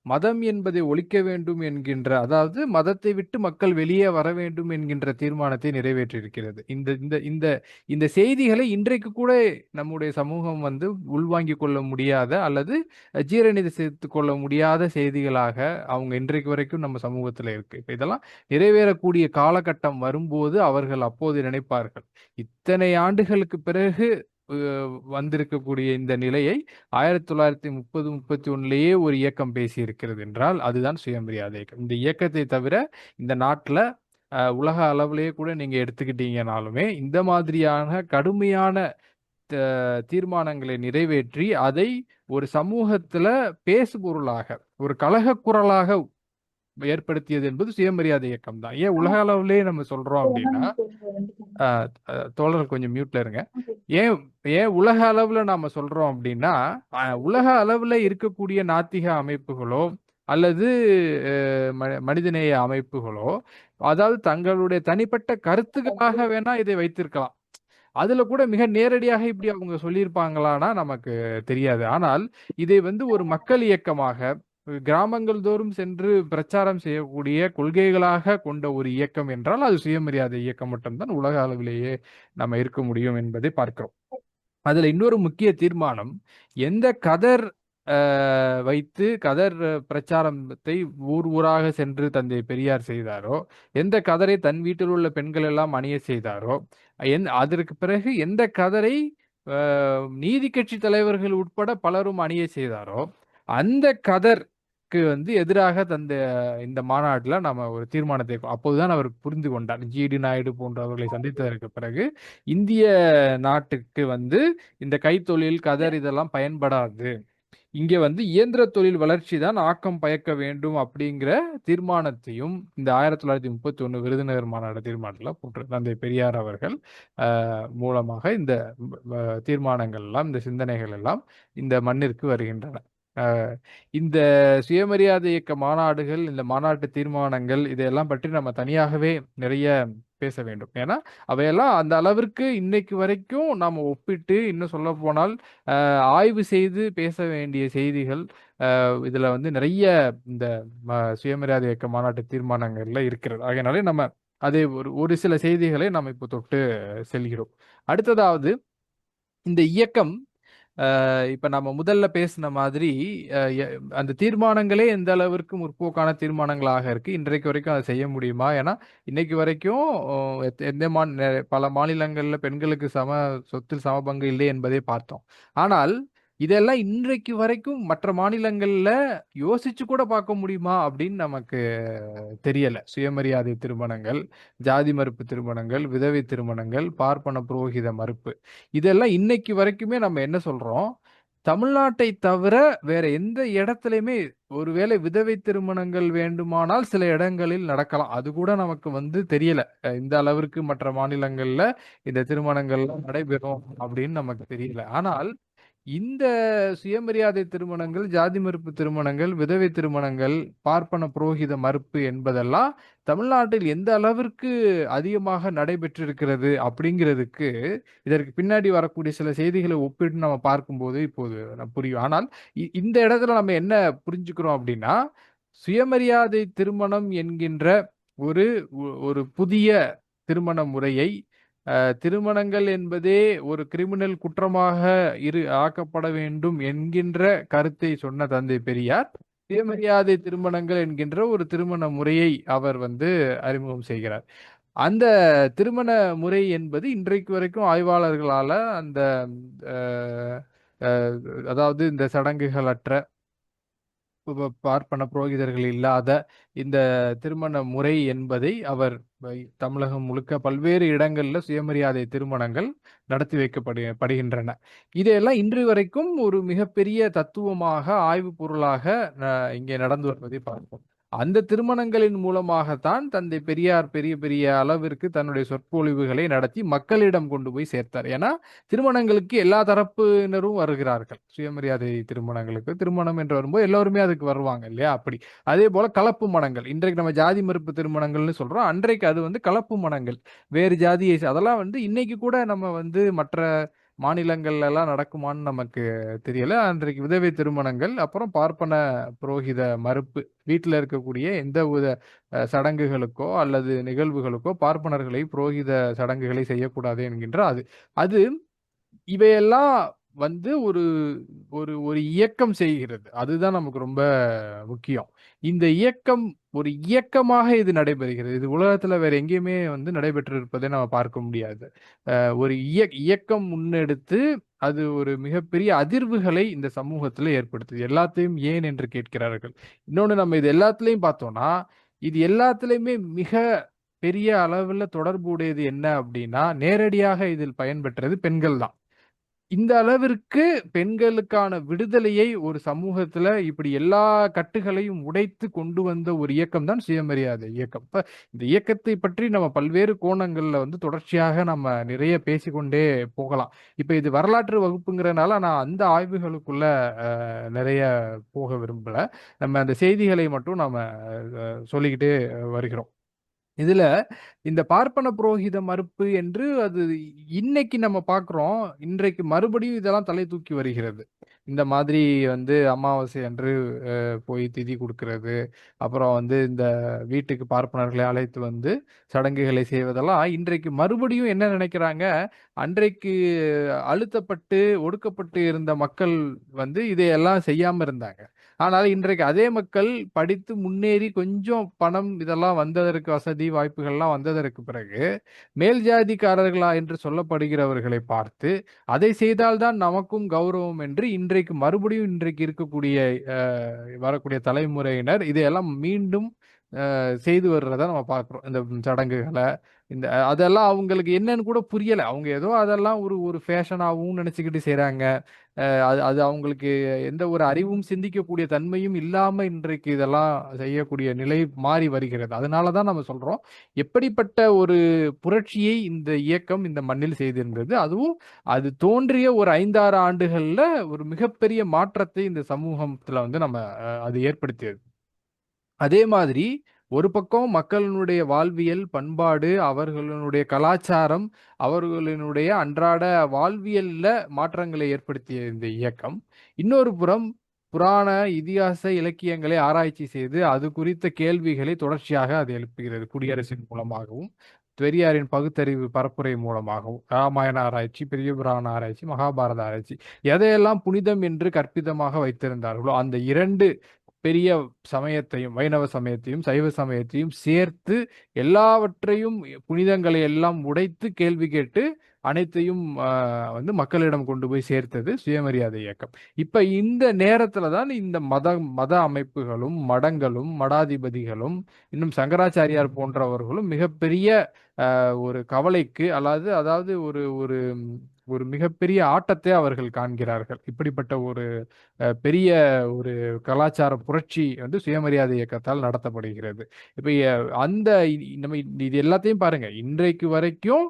மதம் என்பதை ஒழிக்க வேண்டும் என்கின்ற, அதாவது மதத்தை விட்டு மக்கள் வெளியே வர வேண்டும் என்கின்ற தீர்மானத்தை நிறைவேற்றியிருக்கிறது. இந்த இந்த இந்த இந்த செய்திகளை இன்றைக்கு கூட நம்முடைய சமூகம் வந்து உள்வாங்கிக் கொள்ள முடியாத அல்லது ஜீரணித்து சேர்த்து கொள்ள முடியாத செய்திகளாக அவங்க இன்றைக்கு வரைக்கும் நம்ம சமூகத்துல இருக்கு. இப்ப இதெல்லாம் நிறைவேறக்கூடிய காலகட்டம் வரும்போது அவர்கள் அப்போது நினைப்பார்கள், இத்தனை ஆண்டுகளுக்கு பிறகு வந்திருக்கக்கூடிய இந்த நிலையை 1930 31லேயே ஒரு இயக்கம் பேசியிருக்கிறது என்றால் அதுதான் சுயமரியாதை இயக்கம். இந்த இயக்கத்தை தவிர இந்த நாட்டில் உலக அளவிலேயே கூட நீங்க எடுத்துக்கிட்டீங்கனாலுமே இந்த மாதிரியான கடுமையான தீர்மானங்களை நிறைவேற்றி அதை ஒரு சமூகத்துல பேசுபொருளாக, ஒரு கலக குரலாக ஏற்படுத்தியது என்பது சுயமரியாதை இயக்கம் தான். ஏன் உலக அளவிலே நம்ம சொல்றோம் அப்படின்னா, தோழர்கள் கொஞ்சம் மியூட்ல இருங்க. ஏன் ஏன் உலக அளவுல நாம சொல்றோம் அப்படின்னா, உலக அளவுல இருக்கக்கூடிய நாத்திக அமைப்புகளோ அல்லது மனிதநேய அமைப்புகளோ, அதாவது தங்களுடைய தனிப்பட்ட கருத்துக்களாக வேணா இதை வைத்திருக்கலாம். அதுல கூட மிக நேரடியாக இப்படி அவங்க சொல்லியிருப்பாங்களான்னா நமக்கு தெரியாது. ஆனால் இதை வந்து ஒரு மக்கள் இயக்கமாக கிராமங்கள் தோறும் சென்று பிரச்சாரம் செய்யக்கூடிய கொள்கைகளாக கொண்ட ஒரு இயக்கம் என்றால் அது சுயமரியாதை இயக்கம் மட்டும்தான் உலக அளவிலேயே நம்ம இருக்க முடியும் என்பதை பார்க்கிறோம். அதுல இன்னொரு முக்கிய தீர்மானம், எந்த கதர் வைத்து கதர் பிரச்சாரத்தை ஊர் ஊராக சென்று தந்தை பெரியார் செய்தாரோ, எந்த கதரை தன் வீட்டில் உள்ள பெண்கள் எல்லாம் அணிய செய்தாரோ, அதற்கு பிறகு எந்த கதரை நீதி கட்சி தலைவர்கள் உட்பட பலரும் அணிய செய்தாரோ, அந்த கதருக்கு வந்து எதிராக இந்த மாநாட்டுல நாம ஒரு தீர்மானத்தை அப்போதுதான் அவர் புரிந்து கொண்டார். ஜிடி நாயுடு போன்றவர்களை சந்தித்ததற்கு பிறகு இந்திய நாட்டுக்கு வந்து இந்த கைத்தொழில் கதர் இதெல்லாம் பயன்படாது, இங்க வந்து இயந்திர தொழில் வளர்ச்சி தான் ஆக்கம் பயக்க வேண்டும் அப்படிங்கிற தீர்மானத்தையும் இந்த 1931 விருதுநகர் மாநாடு தீர்மானத்துல போட்டு தந்தை பெரியார் அவர்கள் மூலமாக இந்த தீர்மானங்கள் எல்லாம், இந்த சிந்தனைகள் எல்லாம் இந்த மண்ணிற்கு வருகின்றன. இந்த சுயமரியாதை இயக்க மாநாடுகள், இந்த மாநாட்டு தீர்மானங்கள் இதையெல்லாம் பற்றி நம்ம தனியாகவே நிறைய பேச வேண்டும். ஏன்னா அவையெல்லாம் அந்த அளவிற்கு இன்னைக்கு வரைக்கும் நாம ஒப்பிட்டு, இன்னும் சொல்ல போனால் ஆய்வு செய்து பேச வேண்டிய செய்திகள் இதுல வந்து நிறைய இந்த சுயமரியாதை இயக்க மாநாட்டு தீர்மானங்கள்ல இருக்கிறது. ஆகையினாலே நம்ம அதை ஒரு சில செய்திகளை நம்ம இப்போ தொட்டு செல்கிறோம். அடுத்ததாவது இந்த இயக்கம் இப்ப நம்ம முதல்ல பேசின மாதிரி அந்த தீர்மானங்களே எந்த அளவிற்கு முற்போக்கான தீர்மானங்களாக இருக்கு, இன்றைக்கு வரைக்கும் அதை செய்ய முடியுமா? ஏன்னா இன்னைக்கு வரைக்கும் பல மாநிலங்கள்ல பெண்களுக்கு சொத்தில் சம பங்கு இல்லை என்பதை பார்த்தோம். ஆனால் இதெல்லாம் இன்றைக்கு வரைக்கும் மற்ற மாநிலங்கள்ல யோசிச்சு கூட பார்க்க முடியுமா அப்படின்னு நமக்கு தெரியல. சுயமரியாதை திருமணங்கள், ஜாதி மறுப்பு திருமணங்கள், விதவை திருமணங்கள், பார்ப்பன புரோகித மறுப்பு, இதெல்லாம் இன்னைக்கு வரைக்குமே நம்ம என்ன சொல்றோம், தமிழ்நாட்டை தவிர வேற எந்த இடத்துலையுமே ஒருவேளை விதவை திருமணங்கள் வேண்டுமானால் சில இடங்களில் நடக்கலாம். அது கூட நமக்கு வந்து தெரியல. இந்த அளவிற்கு மற்ற மாநிலங்கள்ல இந்த திருமணங்கள் நடைபெறும் அப்படின்னு நமக்கு தெரியல. ஆனால் இந்த சுயமரியாதை திருமணங்கள், ஜாதி மறுப்பு திருமணங்கள், விதவை திருமணங்கள், பார்ப்பன புரோகித மறுப்பு என்பதெல்லாம் தமிழ்நாட்டில் எந்த அளவிற்கு அதிகமாக நடைபெற்றிருக்கிறது அப்படிங்கிறதுக்கு இதற்கு பின்னாடி வரக்கூடிய சில செய்திகளை ஒப்பிட்டு நம்ம பார்க்கும்போது இப்போது புரியும். ஆனால் இந்த இடத்துல நம்ம என்ன புரிஞ்சுக்கிறோம் அப்படின்னா, சுயமரியாதை திருமணம் என்கின்ற ஒரு ஒரு புதிய திருமண முறையை, திருமணங்கள் என்பதே ஒரு கிரிமினல் குற்றமாக ஆக்கப்பட வேண்டும் என்கின்ற கருத்தை சொன்ன தந்தை பெரியார் சுயமரியாதை திருமணங்கள் என்கின்ற ஒரு திருமண முறையை அவர் வந்து அறிமுகம் செய்கிறார். அந்த திருமண முறை என்பது இன்றைக்கு வரைக்கும் ஆய்வாளர்களால அந்த அதாவது இந்த சடங்குகளற்ற பார்ப்பன புரோகிதர்கள் இல்லாத இந்த திருமண முறை என்பதை அவர் தமிழகம் முழுக்க பல்வேறு இடங்கள்ல சுயமரியாதை திருமணங்கள் நடத்தி வைக்கப்படுகின்றன. இதையெல்லாம் இன்று வரைக்கும் ஒரு மிகப்பெரிய தத்துவமாக, ஆய்வு பொருளாக இங்கே நடந்து வருவதை பார்ப்போம். அந்த திருமணங்களின் மூலமாகத்தான் தந்தை பெரியார் பெரிய பெரிய அளவிற்கு தன்னுடைய சொற்பொழிவுகளை நடத்தி மக்களிடம் கொண்டு போய் சேர்த்தார். ஏன்னா திருமணங்களுக்கு எல்லா தரப்பினரும் வருகிறார்கள். சுயமரியாதை திருமணங்களுக்கு திருமணம் என்று வரும்போது எல்லோருமே அதுக்கு வருவாங்க இல்லையா? அப்படி அதே போல கலப்பு மனங்கள், இன்றைக்கு நம்ம ஜாதி மறுப்பு திருமணங்கள்னு சொல்றோம், அன்றைக்கு அது வந்து கலப்பு மனங்கள், வேறு ஜாதியை அதெல்லாம் வந்து இன்னைக்கு கூட நம்ம வந்து மற்ற மாநிலங்கள்ல எல்லாம் நடக்குமான்னு நமக்கு தெரியல. அன்றைக்கு விதவை திருமணங்கள், அப்புறம் பார்ப்பன புரோகித மறுப்பு, வீட்டில் இருக்கக்கூடிய எந்த வித சடங்குகளுக்கோ அல்லது நிகழ்வுகளுக்கோ பார்ப்பனர்களை புரோகித சடங்குகளை செய்யக்கூடாது என்கின்ற அது அது இவையெல்லாம் வந்து ஒரு ஒரு ஒரு இயக்கம் செய்கிறது. அதுதான் நமக்கு ரொம்ப முக்கியம். இந்த இயக்கம் ஒரு இயக்கமாக இது நடைபெறுகிறது. இது உலகத்துல வேற எங்கேயுமே வந்து நடைபெற்றிருப்பதை நம்ம பார்க்க முடியாது. ஒரு இயக்கம் முன்னெடுத்து அது ஒரு மிகப்பெரிய அதிர்வுகளை இந்த சமூகத்துல ஏற்படுத்துது. எல்லாத்தையும் ஏன் என்று கேட்கிறார்கள். இன்னொன்னு, நம்ம இது எல்லாத்துலயும் பார்த்தோம்னா, இது எல்லாத்துலயுமே மிக பெரிய அளவுல தொடர்புடையது என்ன அப்படின்னா, நேரடியாக இதில் பயன்பெற்றது பெண்கள் தான். இந்த அளவிற்கு பெண்களுக்கான விடுதலையை ஒரு சமூகத்துல இப்படி எல்லா கட்டுகளையும் உடைத்து கொண்டு வந்த ஒரு இயக்கம் தான் சுயமரியாதை இயக்கம். இப்ப இந்த இயக்கத்தை பற்றி நம்ம பல்வேறு கோணங்கள்ல வந்து தொடர்ச்சியாக நம்ம நிறைய பேசிக்கொண்டே போகலாம். இப்ப இது வரலாற்று வகுப்புங்கிறனால நான் அந்த ஆய்வுகளுக்குள்ள நிறைய போக விரும்பல. நம்ம அந்த செய்திகளை மட்டும் நாம சொல்லிக்கிட்டே வருகிறோம். இதுல இந்த பார்ப்பன புரோகித மறுப்பு என்று அது இன்னைக்கு நம்ம பார்க்கிறோம். இன்றைக்கு மறுபடியும் இதெல்லாம் தலை தூக்கி வருகிறது. இந்த மாதிரி வந்து அமாவாசை அன்று போய் திதி குடுக்கிறது. அப்புறம் வந்து இந்த வீட்டுக்கு பார்ப்பனர்களை அழைத்து வந்து சடங்குகளை செய்வதெல்லாம் இன்றைக்கு மறுபடியும் என்ன நினைக்கிறாங்க, அன்றைக்கு அழுத்தப்பட்டு, ஒடுக்கப்பட்டு இருந்த மக்கள் வந்து இதையெல்லாம் செய்யாம இருந்தாங்க. ஆனால் இன்றைக்கு அதே மக்கள் படித்து முன்னேறி கொஞ்சம் பணம் இதெல்லாம் வந்ததற்கு வசதி வாய்ப்புகள்லாம் வந்ததற்கு பிறகு, மேல் ஜாதிக்காரர்களா என்று சொல்லப்படுகிறவர்களை பார்த்து, அதை செய்தால் தான் நமக்கும் கௌரவம் என்று இன்றைக்கு மறுபடியும் இன்றைக்கு இருக்கக்கூடிய வரக்கூடிய தலைமுறையினர் இதையெல்லாம் மீண்டும் செய்து வர்றத நம்ம பார்க்குறோம். இந்த சடங்குகள, இந்த அதெல்லாம் அவங்களுக்கு என்னன்னு கூட புரியல. அவங்க ஏதோ அதெல்லாம் ஒரு ஒரு ஃபேஷனாவும் நெனச்சுக்கிட்டு செய்றாங்க. அது அது அவங்களுக்கு எந்த ஒரு அறிவும் சிந்திக்கக்கூடிய தன்மையும் இல்லாம இன்றைக்கு இதெல்லாம் செய்யக்கூடிய நிலை மாறி வருகிறது. அதனால தான் நம்ம சொல்றோம், எப்படிப்பட்ட ஒரு புரட்சியை இந்த இயக்கம் இந்த மண்ணில் செய்திருந்தது. அதுவும் அது தோன்றிய ஒரு 5, 6 ஆண்டுகள்ல ஒரு மிகப்பெரிய மாற்றத்தை இந்த சமூகத்துல வந்து நம்ம அது ஏற்படுத்தியது. அதே மாதிரி ஒரு பக்கம் மக்களினுடைய வாழ்வியல், பண்பாடு, அவர்களுடைய கலாச்சாரம், அவர்களினுடைய அன்றாட வாழ்வியல்ல மாற்றங்களை ஏற்படுத்திய இந்த இயக்கம். இன்னொரு புறம் புராண, இதிகாச, இலக்கியங்களை ஆராய்ச்சி செய்து, அது குறித்த கேள்விகளை தொடர்ச்சியாக அது எழுப்புகிறது. குடியரசின் மூலமாகவும், பெரியாரின் பகுத்தறிவு பரப்புரை மூலமாகவும், ராமாயண ஆராய்ச்சி, பெரிய புராண ஆராய்ச்சி, மகாபாரத ஆராய்ச்சி, எதையெல்லாம் புனிதம் என்று கற்பிதமாக வைத்திருந்தார்களோ, அந்த 2 பெரிய சமயத்தையும், வைணவ சமயத்தையும், சைவ சமயத்தையும் சேர்த்து எல்லாவற்றையும் புனிதங்களை எல்லாம் உடைத்து கேள்வி கேட்டு அனைத்தையும் வந்து மக்களிடம் கொண்டு போய் சேர்த்தது சுயமரியாதை இயக்கம். இப்ப இந்த நேரத்துல தான் இந்த மத மத அமைப்புகளும், மடங்களும், மடாதிபதிகளும், இன்னும் சங்கராச்சாரியார் போன்றவர்களும் மிகப்பெரிய ஒரு கவலைக்கு அதாவது ஒரு ஒரு ஒரு மிகப்பெரிய ஆட்டத்தை அவர்கள் காண்கிறார்கள். இப்படிப்பட்ட ஒரு பெரிய ஒரு கலாச்சார புரட்சி வந்து சுயமரியாதை இயக்கத்தால் நடத்தப்படுகிறது. இப்ப அந்த நம்ம இது எல்லாத்தையும் பாருங்க. இன்றைக்கு வரைக்கும்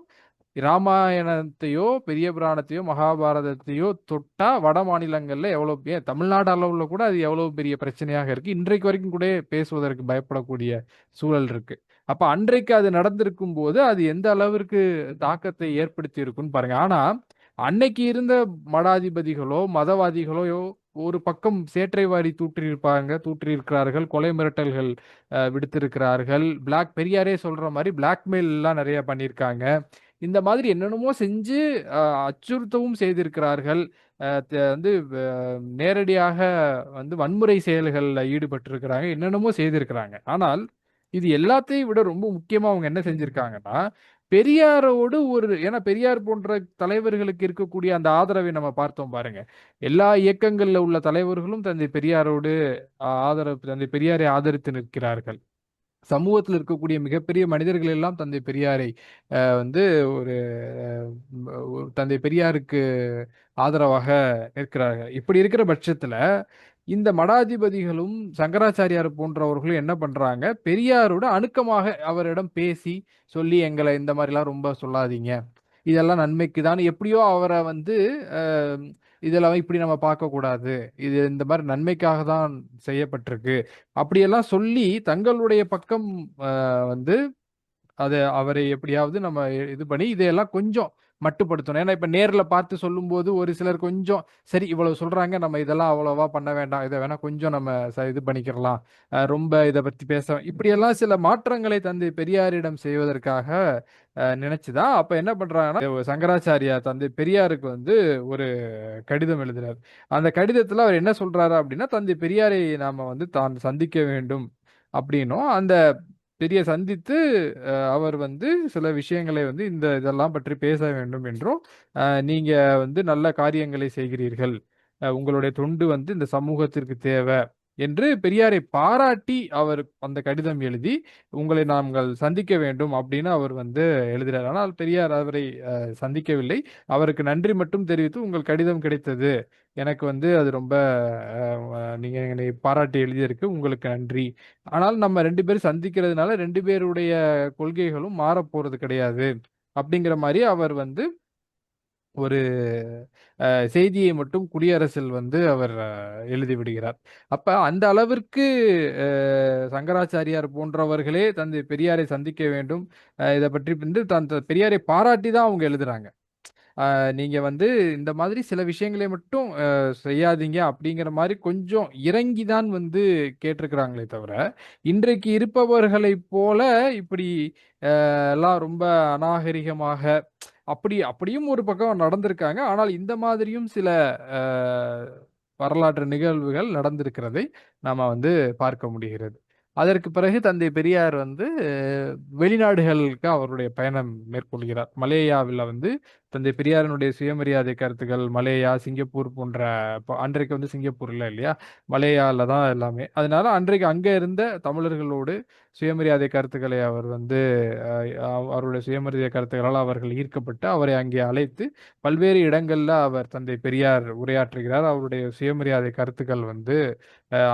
ராமாயணத்தையோ, பெரிய புராணத்தையோ, மகாபாரதத்தையோ தொட்டா வட மாநிலங்கள்ல எவ்வளவு ஏன் தமிழ்நாடு அளவுல கூட அது எவ்வளவு பெரிய பிரச்சனையாக இருக்கு. இன்றைக்கு வரைக்கும் கூட பேசுவதற்கு பயப்படக்கூடிய சூழல் இருக்கு. அப்ப அன்றைக்கு அது நடந்திருக்கும்போது, அது எந்த அளவிற்கு தாக்கத்தை ஏற்படுத்தி இருக்குன்னு பாருங்க. ஆனா, அன்னைக்கு இருந்த மடாதிபதிகளோ, மதவாதிகளோ ஒரு பக்கம் சேற்றை வாரி தூற்றியிருக்கிறார்கள். கொலை மிரட்டல்கள் விடுத்திருக்கிறார்கள். பெரியாரே சொல்ற மாரி பிளாக்மெயில்லாம் நெறைய பண்ணியிருக்காங்க. இந்த மாதிரி என்னென்னமோ செஞ்சு அச்சுறுத்தவும் செய்திருக்கிறார்கள். வந்து நேரடியாக வந்து வன்முறை செயல்கள்ல ஈடுபட்டிருக்கிறாங்க. என்னென்னமோ செய்திருக்கிறாங்க. ஆனால், இது எல்லாத்தையும் விட ரொம்ப முக்கியமா அவங்க என்ன செஞ்சிருக்காங்கன்னா, பெரியாரோடு ஏன்னா பெரியார் போன்ற தலைவர்களுக்கு இருக்கக்கூடிய அந்த ஆதரவை நம்ம பார்த்தோம் பாருங்க. எல்லா இயக்கங்கள்ல உள்ள தலைவர்களும் தந்தை பெரியாரோடு தந்தை பெரியாரை ஆதரித்து நிற்கிறார்கள். சமூகத்துல இருக்கக்கூடிய மிகப்பெரிய மனிதர்கள் எல்லாம் தந்தை பெரியாரை வந்து ஒரு தந்தை பெரியாருக்கு ஆதரவாக நிற்கிறார்கள். இப்படி இருக்கிற பட்சத்துல, இந்த மடாதிபதிகளும், சங்கராச்சாரியார் போன்றவர்களும் என்ன பண்றாங்க, பெரியாரோட அணுக்கமாக அவரிடம் பேசி, சொல்லி எங்கள இந்த மாரிலாம் ரொம்ப சொல்லாதீங்க. இதெல்லாம் நன்மைக்கு தான் எப்படியோ அவர வந்து அ இதெல்லாம் இப்படி நம்ம பார்க்கக்கூடாது. இது இந்த மாரி நன்மைக்காக தான் செய்யப்பட்டிருக்கு. அப்படியெல்லாம் சொல்லி தங்களுடைய பக்கம் வந்து அவரை எப்படியாவது நம்ம இது பண்ணி இதையெல்லாம் கொஞ்சம் மட்டுப்படுத்தணும். ஏன்னா, இப்ப நேர்ல பார்த்து சொல்லும்போது ஒரு சிலர் கொஞ்சம் சரி இவ்வளவு சொல்றாங்க. நம்ம இதெல்லாம் அவ்வளவா பண்ண வேண்டாம். இத வேணா கொஞ்சம் நம்ம இது பண்ணிக்கிறலாம். ரொம்ப இத பத்தி இப்படியெல்லாம் சில மாற்றங்களை தந்தை பெரியாரிடம் செய்வதற்காக நினைச்சு தான் அப்ப என்ன பண்றாங்கன்னா, சங்கராச்சாரியா தந்தை பெரியாருக்கு வந்து ஒரு கடிதம் எழுதினார். அந்த கடிதத்துல அவர் என்ன சொல்றாரு அப்படின்னா, தந்தை பெரியாரை நாம வந்து தான் சந்திக்க வேண்டும் அப்படின்னும், அந்த சந்தித்து அவர் வந்து சில விஷயங்களை வந்து இதெல்லாம் பற்றி பேச வேண்டும் என்றும், நீங்க வந்து நல்ல காரியங்களை செய்கிறீர்கள். உங்களுடைய தொண்டு வந்து இந்த சமூகத்திற்கு தேவை என்று பெரியாரை பாராட்டி அவர் அந்த கடிதம் எழுதி, உங்களை நாங்கள் சந்திக்க வேண்டும் அப்படின்னு அவர் வந்து எழுதுறார். ஆனால் பெரியார் அவரை சந்திக்கவில்லை. அவருக்கு நன்றி மட்டும் தெரிவித்து, உங்கள் கடிதம் கிடைத்தது. எனக்கு வந்து அது ரொம்ப நீங்க என்னை பாராட்டி எழுதியிருக்கு. உங்களுக்கு நன்றி. ஆனால் நம்ம 2 பேரும் சந்திக்கிறதுனால 2 பேருடைய கொள்கைகளும் மாறப்போறது கிடையாது. அப்படிங்கிற மாரி அவர் வந்து ஒரு செய்தியை மட்டும் குடியரசில் வந்து அவர் எழுதி விடுகிறார். அப்ப அந்த அளவிற்கு சங்கராச்சாரியார் போன்றவர்களே தந்தை பெரியாரை சந்திக்க வேண்டும். இத பற்றி வந்து பெரியாரை பாராட்டி தான் அவங்க எழுதுறாங்க. நீங்க வந்து இந்த மாதிரி சில விஷயங்களை மட்டும் செய்யாதீங்க அப்படிங்கிற மாரி கொஞ்சம் இறங்கி தான் வந்து கேட்டிருக்கிறாங்களே தவிர, இன்றைக்கு இருப்பவர்களைப் போல இப்படி எல்லாம் ரொம்ப அநாகரிகமாக அப்படியும் ஒரு பக்கம் நடந்திருக்காங்க. ஆனால் இந்த மாதிரியும் சில அ வரலாற்று நிகழ்வுகள் நடந்திருக்கிறதை நாம வந்து பார்க்க முடிகிறது. அதற்கு பிறகு தந்தை பெரியார் வந்து வெளிநாடுகளுக்கு அவருடைய பயணம் மேற்கொள்கிறார். மலேயாவில வந்து தந்தை பெரியாரினுடைய சுயமரியாதை கருத்துக்கள் மலேயா, சிங்கப்பூர் போன்ற அன்றைக்கு வந்து சிங்கப்பூர் இல்ல இல்லையா? மலேயால தான் எல்லாமே. அதனால அன்றைக்கு அங்க இருந்த தமிழர்களோடு சுயமரியாதை கருத்துக்களை அவர் வந்து அ அவருடைய சுயமரியாதை கருத்துக்களால் அவர்கள் ஈர்க்கப்பட்டு, அவரை அங்கே அழைத்து பல்வேறு இடங்கள்ல அவர் தந்தை பெரியார் உரையாற்றுகிறார். அவருடைய சுயமரியாதை கருத்துக்கள் வந்து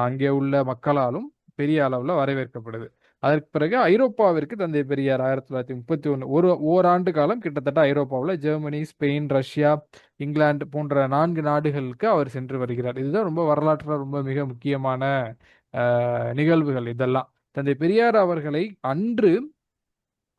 அங்கே உள்ள மக்களாலும் பெரிய அளவுல வரவேற்கப்படுது. அதற்கு பிறகு ஐரோப்பாவிற்கு தந்தை பெரியார் 1931 ஓராண்டு காலம் கிட்டத்தட்ட ஐரோப்பாவுல ஜெர்மனி, ஸ்பெயின், ரஷ்யா, இங்கிலாந்து போன்ற 4 நாடுகளுக்கு அவர் சென்று வருகிறார். இதுதான் ரொம்ப வரலாற்றுல ரொம்ப மிக முக்கியமான நிகழ்வுகள் இதெல்லாம். தந்தை பெரியார் அவர்களை அன்று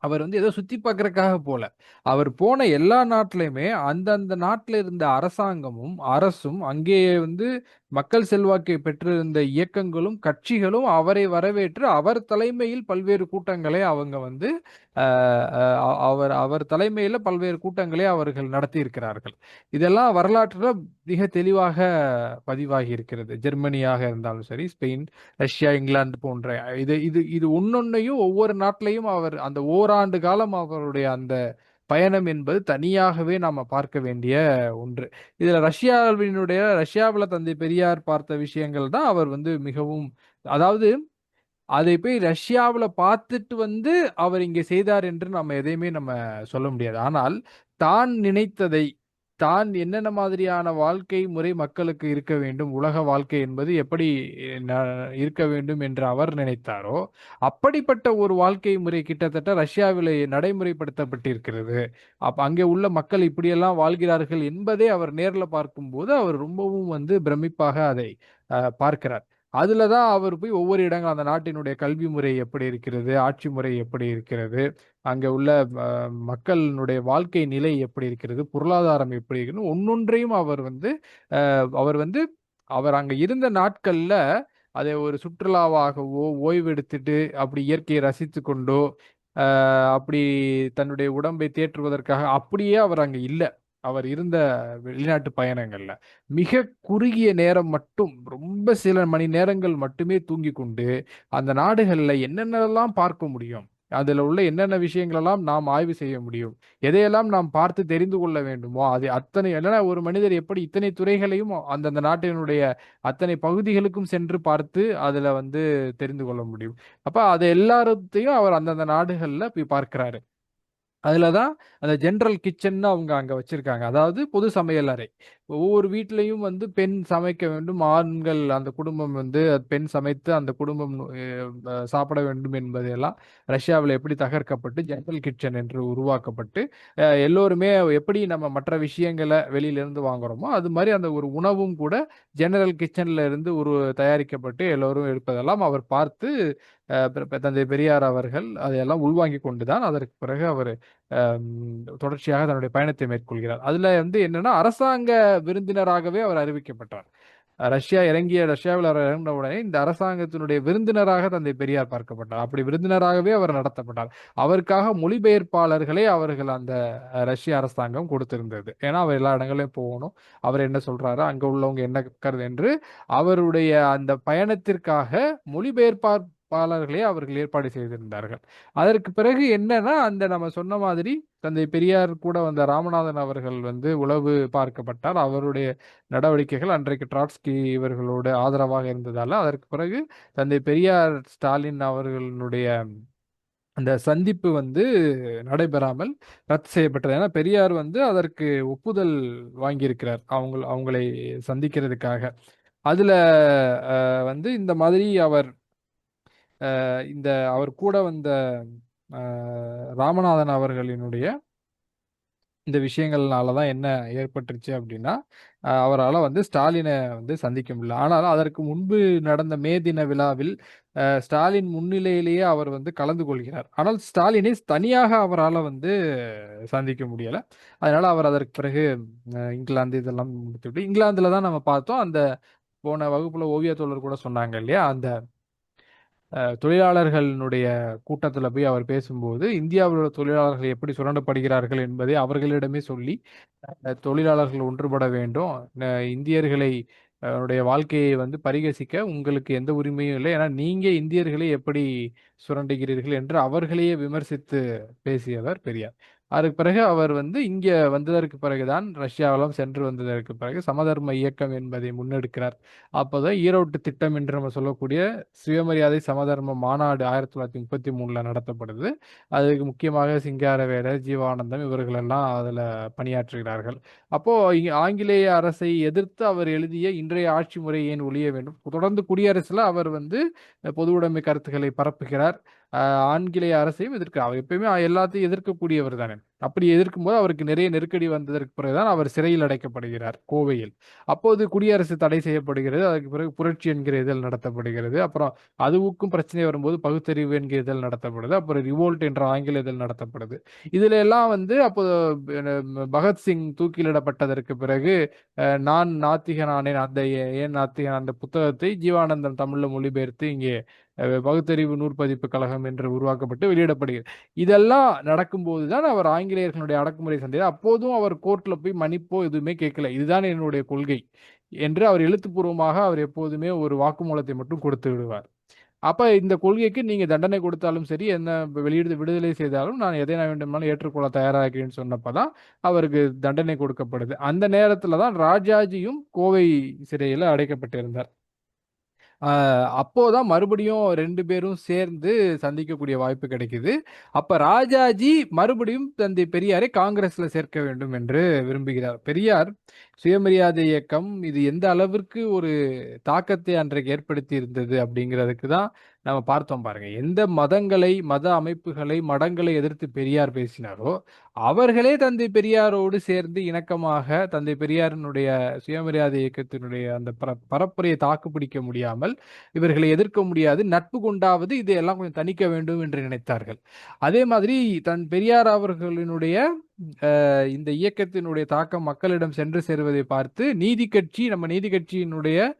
அவர் வந்து ஏதோ சுத்தி பார்க்கறக்காக போல. அவர் போன எல்லா நாட்டிலயுமே அந்தந்த நாட்டில இருந்த அரசாங்கமும், அரசும் அங்கே வந்து மக்கள் செல்வாக்கை பெற்றிருந்த இயக்கங்களும், கட்சிகளும் அவரை வரவேற்று அவர் தலைமையில் பல்வேறு கூட்டங்களை அவங்க வந்து அ அ அவர் அவர் தலைமையில பல்வேறு கூட்டங்களை அவர்கள் நடத்தியிருக்கிறார்கள். இதெல்லாம் வரலாற்றுல மிக தெளிவாக பதிவாகி இருக்கிறது. ஜெர்மனியாக இருந்தாலும் சரி, ஸ்பெயின், ரஷ்யா, இங்கிலாந்து போன்ற இது இது இது ஒண்ணொண்ணையும் ஒவ்வொரு நாட்டிலயும் அவர் அந்த ஓராண்டு காலம் அவருடைய அந்த பயணம் என்பது தனியாகவே நாம பார்க்க வேண்டிய ஒன்று. இதுல ரஷ்யாவுல தந்தை பெரியார் பார்த்த விஷயங்கள் தான் அவர் வந்து மிகவும் அதாவது அதை போய் ரஷ்யாவுல பார்த்துட்டு வந்து அவர் இங்கே செய்தார் என்று நம்ம எதையுமே நம்ம சொல்ல முடியாது. ஆனால் தான் நினைத்ததை, தான் என்னென்ன மாதிரியான வாழ்க்கை முறை மக்களுக்கு இருக்க வேண்டும், உலக வாழ்க்கை என்பது எப்படி ந இருக்க வேண்டும் என்று அவர் நினைத்தாரோ, அப்படிப்பட்ட ஒரு வாழ்க்கை முறை கிட்டத்தட்ட ரஷ்யாவிலே நடைமுறைப்படுத்தப்பட்டிருக்கிறது. அங்கே உள்ள மக்கள் இப்படியெல்லாம் வாழ்கிறார்கள் என்பதை அவர் நேர்ல பார்க்கும்போது, அவர் ரொம்பவும் வந்து பிரமிப்பாக அதை பார்க்கிறார். அதுல தான் அவர் போய் ஒவ்வொரு இடங்கள் அந்த நாட்டினுடைய கல்வி முறை எப்படி இருக்கிறது? ஆட்சி முறை எப்படி இருக்கிறது? அங்க உள்ள அ மக்களினுடைய வாழ்க்கை நிலை எப்படி இருக்கிறது? பொருளாதாரம் எப்படி இருக்குன்னு ஒண்ணொன்றையும் அவர் வந்து அவர் அங்க இருந்த நாட்கள்ல அதை ஒரு சுற்றுலாவாகவோ, ஓய்வெடுத்துட்டு அப்படி இயற்கையை ரசித்துக் கொண்டோ, அ அப்படி தன்னுடைய உடம்பை தேற்றுவதற்காக அப்படியே அவர் அங்க இல்ல. அவர் இருந்த வெளிநாட்டு பயணங்கள்ல. மிக குறுகிய நேரம் மட்டும், ரொம்ப சில மணி நேரங்கள் மட்டுமே தூங்கிக் கொண்டு, அந்த நாடுகள்ல என்னென்னலாம் பார்க்க முடியும்? அதுல உள்ள என்னென்ன விஷயங்களெல்லாம் நாம் ஆய்வு செய்ய முடியும்? எதையெல்லாம் நாம் பார்த்து தெரிந்து கொள்ள வேண்டுமோ, அது அத்தனை இல்லன்னா ஒரு மனிதர் எப்படி இத்தனை துறைகளையும் அந்தந்த நாட்டினுடைய அத்தனை பகுதிகளுக்கும் சென்று பார்த்து, அதுல வந்து தெரிந்து கொள்ள முடியும். அப்ப அது எல்லாத்தையும் அவர் அந்தந்த நாடுகள்ல போய் பார்க்கிறாரு. அதுல தான் அந்த ஜெனரல் கிட்சன்னு அவங்க அங்க வச்சிருக்காங்க. அதாவது பொது சமையல் அறை. ஒவ்வொரு வீட்லயும் வந்து பெண் சமைக்க வேண்டும். ஆண்கள் அந்த குடும்பம் வந்து பெண் சமைத்து அந்த குடும்பம் சாப்பிட வேண்டும் என்பதெல்லாம் ரஷ்யாவுல எப்படி தகர்க்கப்பட்டு ஜெனரல் கிட்சன் என்று உருவாக்கப்பட்டு, எல்லோருமே எப்படி நம்ம மற்ற விஷயங்கள வெளியிலிருந்து வாங்குறோமோ, அது மாரி அந்த ஒரு உணவும் கூட ஜெனரல் கிட்சன்ல இருந்து தயாரிக்கப்பட்டு எல்லோரும் இருப்பதெல்லாம் அவர் பார்த்து, தந்தை பெரியார் அவர்கள் அதையெல்லாம் உள்வாங்கிக் கொண்டு தான் அதற்கு பிறகு அவரு தொடர்ச்சியாக தன்னுடைய பயணத்தை மேற்கொள்கிறார். அதுல வந்து என்னன்னா, அரசாங்க விருந்தினராகவே அவர் அறிவிக்கப்பட்டார். ரஷ்யாவில் அவர் இறங்கின உடனே இந்த அரசாங்கத்தினுடைய விருந்தினராக தந்தை பெரியார் பார்க்கப்பட்டார். அப்படி விருந்தினராகவே அவர் நடத்தப்பட்டார். அவருக்காக மொழிபெயர்ப்பாளர்களை அவர்கள் அந்த ரஷ்ய அரசாங்கம் கொடுத்திருந்தது. ஏன்னா, அவர் எல்லா இடங்களையும் போகணும். அவர் என்ன சொல்றாரு, அங்க உள்ளவங்க என்ன கருது என்று அவருடைய அந்த பயணத்திற்காக மொழிபெயர்ப்பார் பாளர்களே அவர்கள் ஏற்பாடு செய்திருந்தார்கள். அதற்கு பிறகு என்னன்னா, அந்த நம்ம சொன்ன மாதிரி தந்தை பெரியார் கூட வந்த ராமநாதன் அவர்கள் வந்து உளவு பார்க்கப்பட்டார். அவருடைய நடவடிக்கைகள் அன்றைக்கு ட்ராட்ஸ்கி இவர்களோடு ஆதரவாக இருந்ததால, அதற்கு பிறகு தந்தை பெரியார், ஸ்டாலின் அவர்களுடைய அந்த சந்திப்பு வந்து நடைபெறாமல் ரத்து செய்யப்பட்டது. ஏன்னா பெரியார் வந்து அதற்கு ஒப்புதல் வாங்கியிருக்கிறார். அவங்களை சந்திக்கிறதுக்காக. அதுல வந்து இந்த மாதிரி அவர் கூட வந்த அ ராமநாதன் அவர்களினுடைய இந்த விஷயங்கள்னால தான் என்ன ஏற்பட்டுருச்சு அப்படின்னா, அவரால வந்து ஸ்டாலின வந்து சந்திக்க முடியல. ஆனாலும் அதற்கு முன்பு நடந்த மே தின விழாவில் ஸ்டாலின் முன்னிலையிலேயே அவர் வந்து கலந்து கொள்கிறார். ஆனால் ஸ்டாலினை தனியாக அவரால வந்து சந்திக்க முடியல. அதனால அவர் அதற்கு பிறகு இங்கிலாந்து இதெல்லாம் முடித்துவிட்டு இங்கிலாந்துல தான் நம்ம பார்த்தோம். அந்த போன வகுப்புல ஓவியா தோழர் கூட சொன்னாங்க இல்லையா? அந்த தொழிலாளர்களுடைய கூட்டத்துல போய் அவர் பேசும்போது, இந்தியாவில் உள்ள தொழிலாளர்கள் எப்படி சுரண்டப்படுகிறார்கள் என்பதை அவர்களிடமே சொல்லி, தொழிலாளர்கள் ஒன்றுபட வேண்டும். இந்தியர்களை உடைய வாழ்க்கையை வந்து பரிகசிக்க உங்களுக்கு எந்த உரிமையும் இல்லை. ஏன்னா நீங்க இந்தியர்களை எப்படி சுரண்டுகிறீர்கள் என்று அவர்களையே விமர்சித்து பேசியவர் பெரியார். அதற்கு பிறகு அவர் வந்து இங்க வந்ததற்கு பிறகுதான் ரஷ்யாவெல்லாம் சென்று வந்ததற்கு பிறகு சமதர்ம இயக்கம் என்பதை முன்னெடுக்கிறார். அப்போதான் ஈரோட்டு திட்டம் என்று நம்ம சொல்லக்கூடிய சுயமரியாதை சமதர்ம மாநாடு 1933ல நடத்தப்படுது. அதுக்கு முக்கியமாக சிங்காரவேலர், ஜீவானந்தம் இவர்களெல்லாம் அதுல பணியாற்றுகிறார்கள். அப்போ ஆங்கிலேய அரசை எதிர்த்து அவர் எழுதிய இன்றைய ஆட்சி முறை ஏன் ஒழிய வேண்டும், தொடர்ந்து குடியரசுல அவர் வந்து பொது உடைமை கருத்துக்களை பரப்புகிறார். ஆங்கிலேய அரசையும் எதிர்க்கிறார். அவர் எப்பயுமே எல்லாத்தையும் எதிர்க்கக்கூடியவர் தானே. அப்படி எதிர்க்கும்போது அவருக்கு நிறைய நெருக்கடி வந்ததற்கு பிறகுதான் அவர் சிறையில் அடைக்கப்படுகிறார் கோவையில். அப்போது குடியரசு தடை செய்யப்படுகிறது. அதுக்கு பிறகு புரட்சி என்கிற இதழ் நடத்தப்படுகிறது. அப்புறம் அதுவுக்கும் பிரச்சனை வரும்போது பகுத்தறிவு என்கிற இதழ் நடத்தப்படுது. அப்புறம் ரிவோல்ட் என்ற ஆங்கில இதழ் நடத்தப்படுது. இதுல எல்லாம் வந்து அப்போ பகத்சிங் தூக்கிலிடப்பட்டதற்கு பிறகு நான் நாத்திகனானேன் அந்த ஏன் நாத்திகன் அந்த புத்தகத்தை ஜீவானந்தம் தமிழ்ல மொழிபெயர்த்து இங்கே பகுத்தறிவு நூற்பதிப்பு கழகம் என்று உருவாக்கப்பட்டு வெளியிடப்படுகிறது. இதெல்லாம் நடக்கும்போது தான் அவர் ஆங்கிலேயர்களுடைய அடக்குமுறை சந்தையில் அப்போதும் அவர் கோர்ட்ல போய் மன்னிப்போ எதுவுமே கேட்கல. இதுதான் என்னுடைய கொள்கை என்று அவர் எழுத்துப்பூர்வமாக அவர் எப்போதுமே ஒரு வாக்குமூலத்தை மட்டும் கொடுத்து விடுவார். அப்ப இந்த கொள்கைக்கு நீங்க தண்டனை கொடுத்தாலும் சரி, என்ன விடுதலை செய்தாலும் நான் எதை நான் வேண்டுமானாலும் ஏற்றுக்கொள்ள தயாரா இருக்கிறேன்னு சொன்னப்பதான் அவருக்கு தண்டனை கொடுக்கப்படுது. அந்த நேரத்துல தான் ராஜாஜியும் கோவை சிறையில அடைக்கப்பட்டிருந்தார். அப்போதான் மறுபடியும் 2 பேரும் சேர்ந்து சந்திக்கக்கூடிய வாய்ப்பு கிடைக்குது. அப்ப ராஜாஜி மறுபடியும் தந்தை பெரியாரை காங்கிரஸ்ல சேர்க்க வேண்டும் என்று விரும்புகிறார். பெரியார் சுயமரியாதை இயக்கம் இது எந்த அளவிற்கு ஒரு தாக்கத்தை அன்றைக்கு ஏற்படுத்தி இருந்தது அப்படிங்கிறதுக்கு தான் நம்ம பார்த்தோம் பாருங்க. எந்த மதங்களை, மத அமைப்புகளை, மடங்களை எதிர்த்து பெரியார் பேசினாரோ, அவர்களே தந்தை பெரியாரோடு சேர்ந்து இணக்கமாக தந்தை பெரியாரினுடைய சுயமரியாதை இயக்கத்தினுடைய அந்த பரப்புரையை தாக்குப்பிடிக்க முடியாமல் இவர்களை எதிர்க்க முடியாது, நட்பு கொண்டாவது இதையெல்லாம் கொஞ்சம் தணிக்க வேண்டும் என்று நினைத்தார்கள். அதே மாதிரி தன் பெரியார் அவர்களினுடைய இந்த இயக்கத்தினுடைய தாக்கம் மக்களிடம் சென்று சேருவதை பார்த்து நீதி கட்சி, நம்ம நீதி கட்சியினுடைய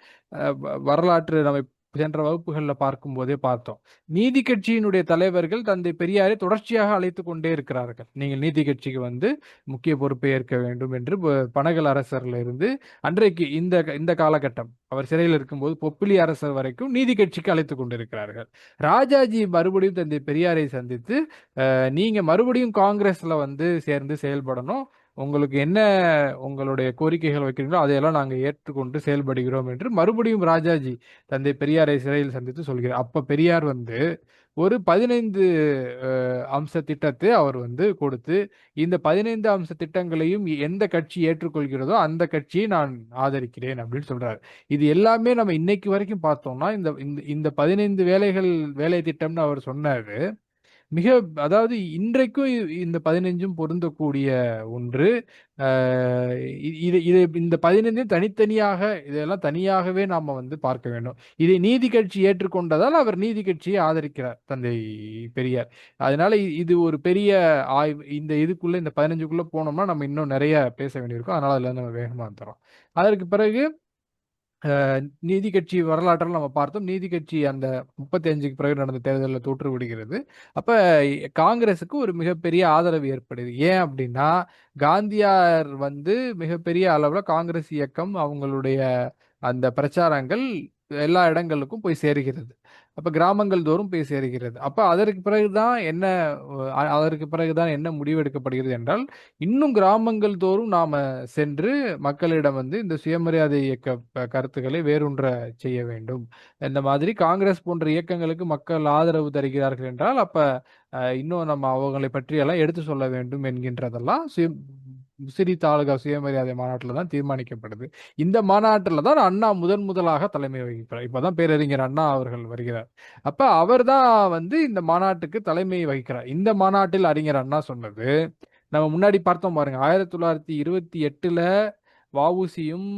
வரலாற்று நம்ம சென்ற வகுப்புகள்ல பார்க்கும் போதே பார்த்தோம். நீதி கட்சியினுடைய தலைவர்கள் தந்தை பெரியாரை தொடர்ச்சியாக அழைத்து கொண்டே இருக்கிறார்கள். நீங்கள் நீதி கட்சிக்கு வந்து முக்கிய பொறுப்பை ஏற்க வேண்டும் என்று பனகல் அரசர்ல இருந்து அன்றைக்கு இந்த இந்த காலகட்டம் அவர் சிறையில் இருக்கும்போது பொப்பிலி அரசர் வரைக்கும் நீதி கட்சிக்கு அழைத்து கொண்டிருக்கிறார்கள். ராஜாஜி மறுபடியும் தந்தை பெரியாரை சந்தித்து நீங்க மறுபடியும் காங்கிரஸ்ல வந்து சேர்ந்து செயல்படணும், உங்களுக்கு என்ன உங்களுடைய கோரிக்கைகள் வைக்கிறீங்களோ அதையெல்லாம் நாங்கள் ஏற்றுக்கொண்டு செயல்படுகிறோம் என்று மறுபடியும் ராஜாஜி தந்தை பெரியாரை சிறையில் சந்தித்து சொல்கிறார். அப்ப பெரியார் வந்து ஒரு 15 அம்ச திட்டத்தை அவர் வந்து கொடுத்து, இந்த 15 அம்ச திட்டங்களையும் எந்த கட்சி ஏற்றுக்கொள்கிறதோ அந்த கட்சியை நான் ஆதரிக்கிறேன் அப்படின்னு சொல்றாரு. இது எல்லாமே நம்ம இன்னைக்கு வரைக்கும் பார்த்தோம்னா இந்த இந்த 15 வேலை திட்டம்னு அவர் சொன்னாரு. மிக அதாவது இன்றைக்கும் இந்த 15ம் பொருந்தக்கூடிய ஒன்று. இது இது இந்த 15 தனித்தனியாக இதெல்லாம் தனியாகவே நாம வந்து பார்க்க வேண்டும். இதை நீதி கட்சி ஏற்றுக்கொண்டதால் அவர் நீதி கட்சியை ஆதரிக்கிறார் தந்தை பெரியார். அதனால இது ஒரு பெரிய ஆய்வு. இந்த இதுக்குள்ள இந்த 15க்குள்ள போனோம்னா நம்ம இன்னும் நிறைய பேச வேண்டியிருக்கும். அதனால அதுல நம்ம வேகமா வந்துடுறோம். அதற்கு பிறகு நீதி கட்சி வரலாற்றில் நம்ம பார்த்தோம். நீதி கட்சி அந்த 35க்கு பிறகு நடந்த தேர்தலில் தோற்று விடுகிறது. அப்ப காங்கிரஸுக்கு ஒரு மிகப்பெரிய ஆதரவு ஏற்படுது. ஏன் அப்படின்னா காந்தியார் வந்து மிகப்பெரிய அளவுல காங்கிரஸ் இயக்கம் அவங்களுடைய அந்த பிரச்சாரங்கள் எல்லா இடங்களுக்கும் போய் சேருகிறது. அப்ப கிராமங்கள் தோறும் போய் சேருகிறது. அப்ப அதற்கு பிறகுதான் என்ன முடிவெடுக்கப்படுகிறது என்றால், இன்னும் கிராமங்கள் தோறும் நாம சென்று மக்களிடம் வந்து இந்த சுயமரியாதை இயக்க கருத்துக்களை வேரூன்ற செய்ய வேண்டும். இந்த மாதிரி காங்கிரஸ் போன்ற இயக்கங்களுக்கு மக்கள் ஆதரவு தருகிறார்கள் என்றால், அப்ப இன்னும் நம்ம அவங்களை பற்றியெல்லாம் எடுத்து சொல்ல வேண்டும் என்கின்றதெல்லாம் சிறி தாலுகா சுயமரியாதை மாநாட்டில் தான் தீர்மானிக்கப்படுது. இந்த மாநாட்டில் தான் அண்ணா முதன் முதலாக தலைமை வகிக்கிறார். இப்பதான் பேரறிஞர் அண்ணா அவர்கள் வருகிறார். அப்ப அவர் தான் வந்து இந்த மாநாட்டுக்கு தலைமை வகிக்கிறார். இந்த மாநாட்டில் அறிஞர் அண்ணா சொன்னது, நம்ம முன்னாடி பார்த்தோம் பாருங்க, 1928ல வஉசியும்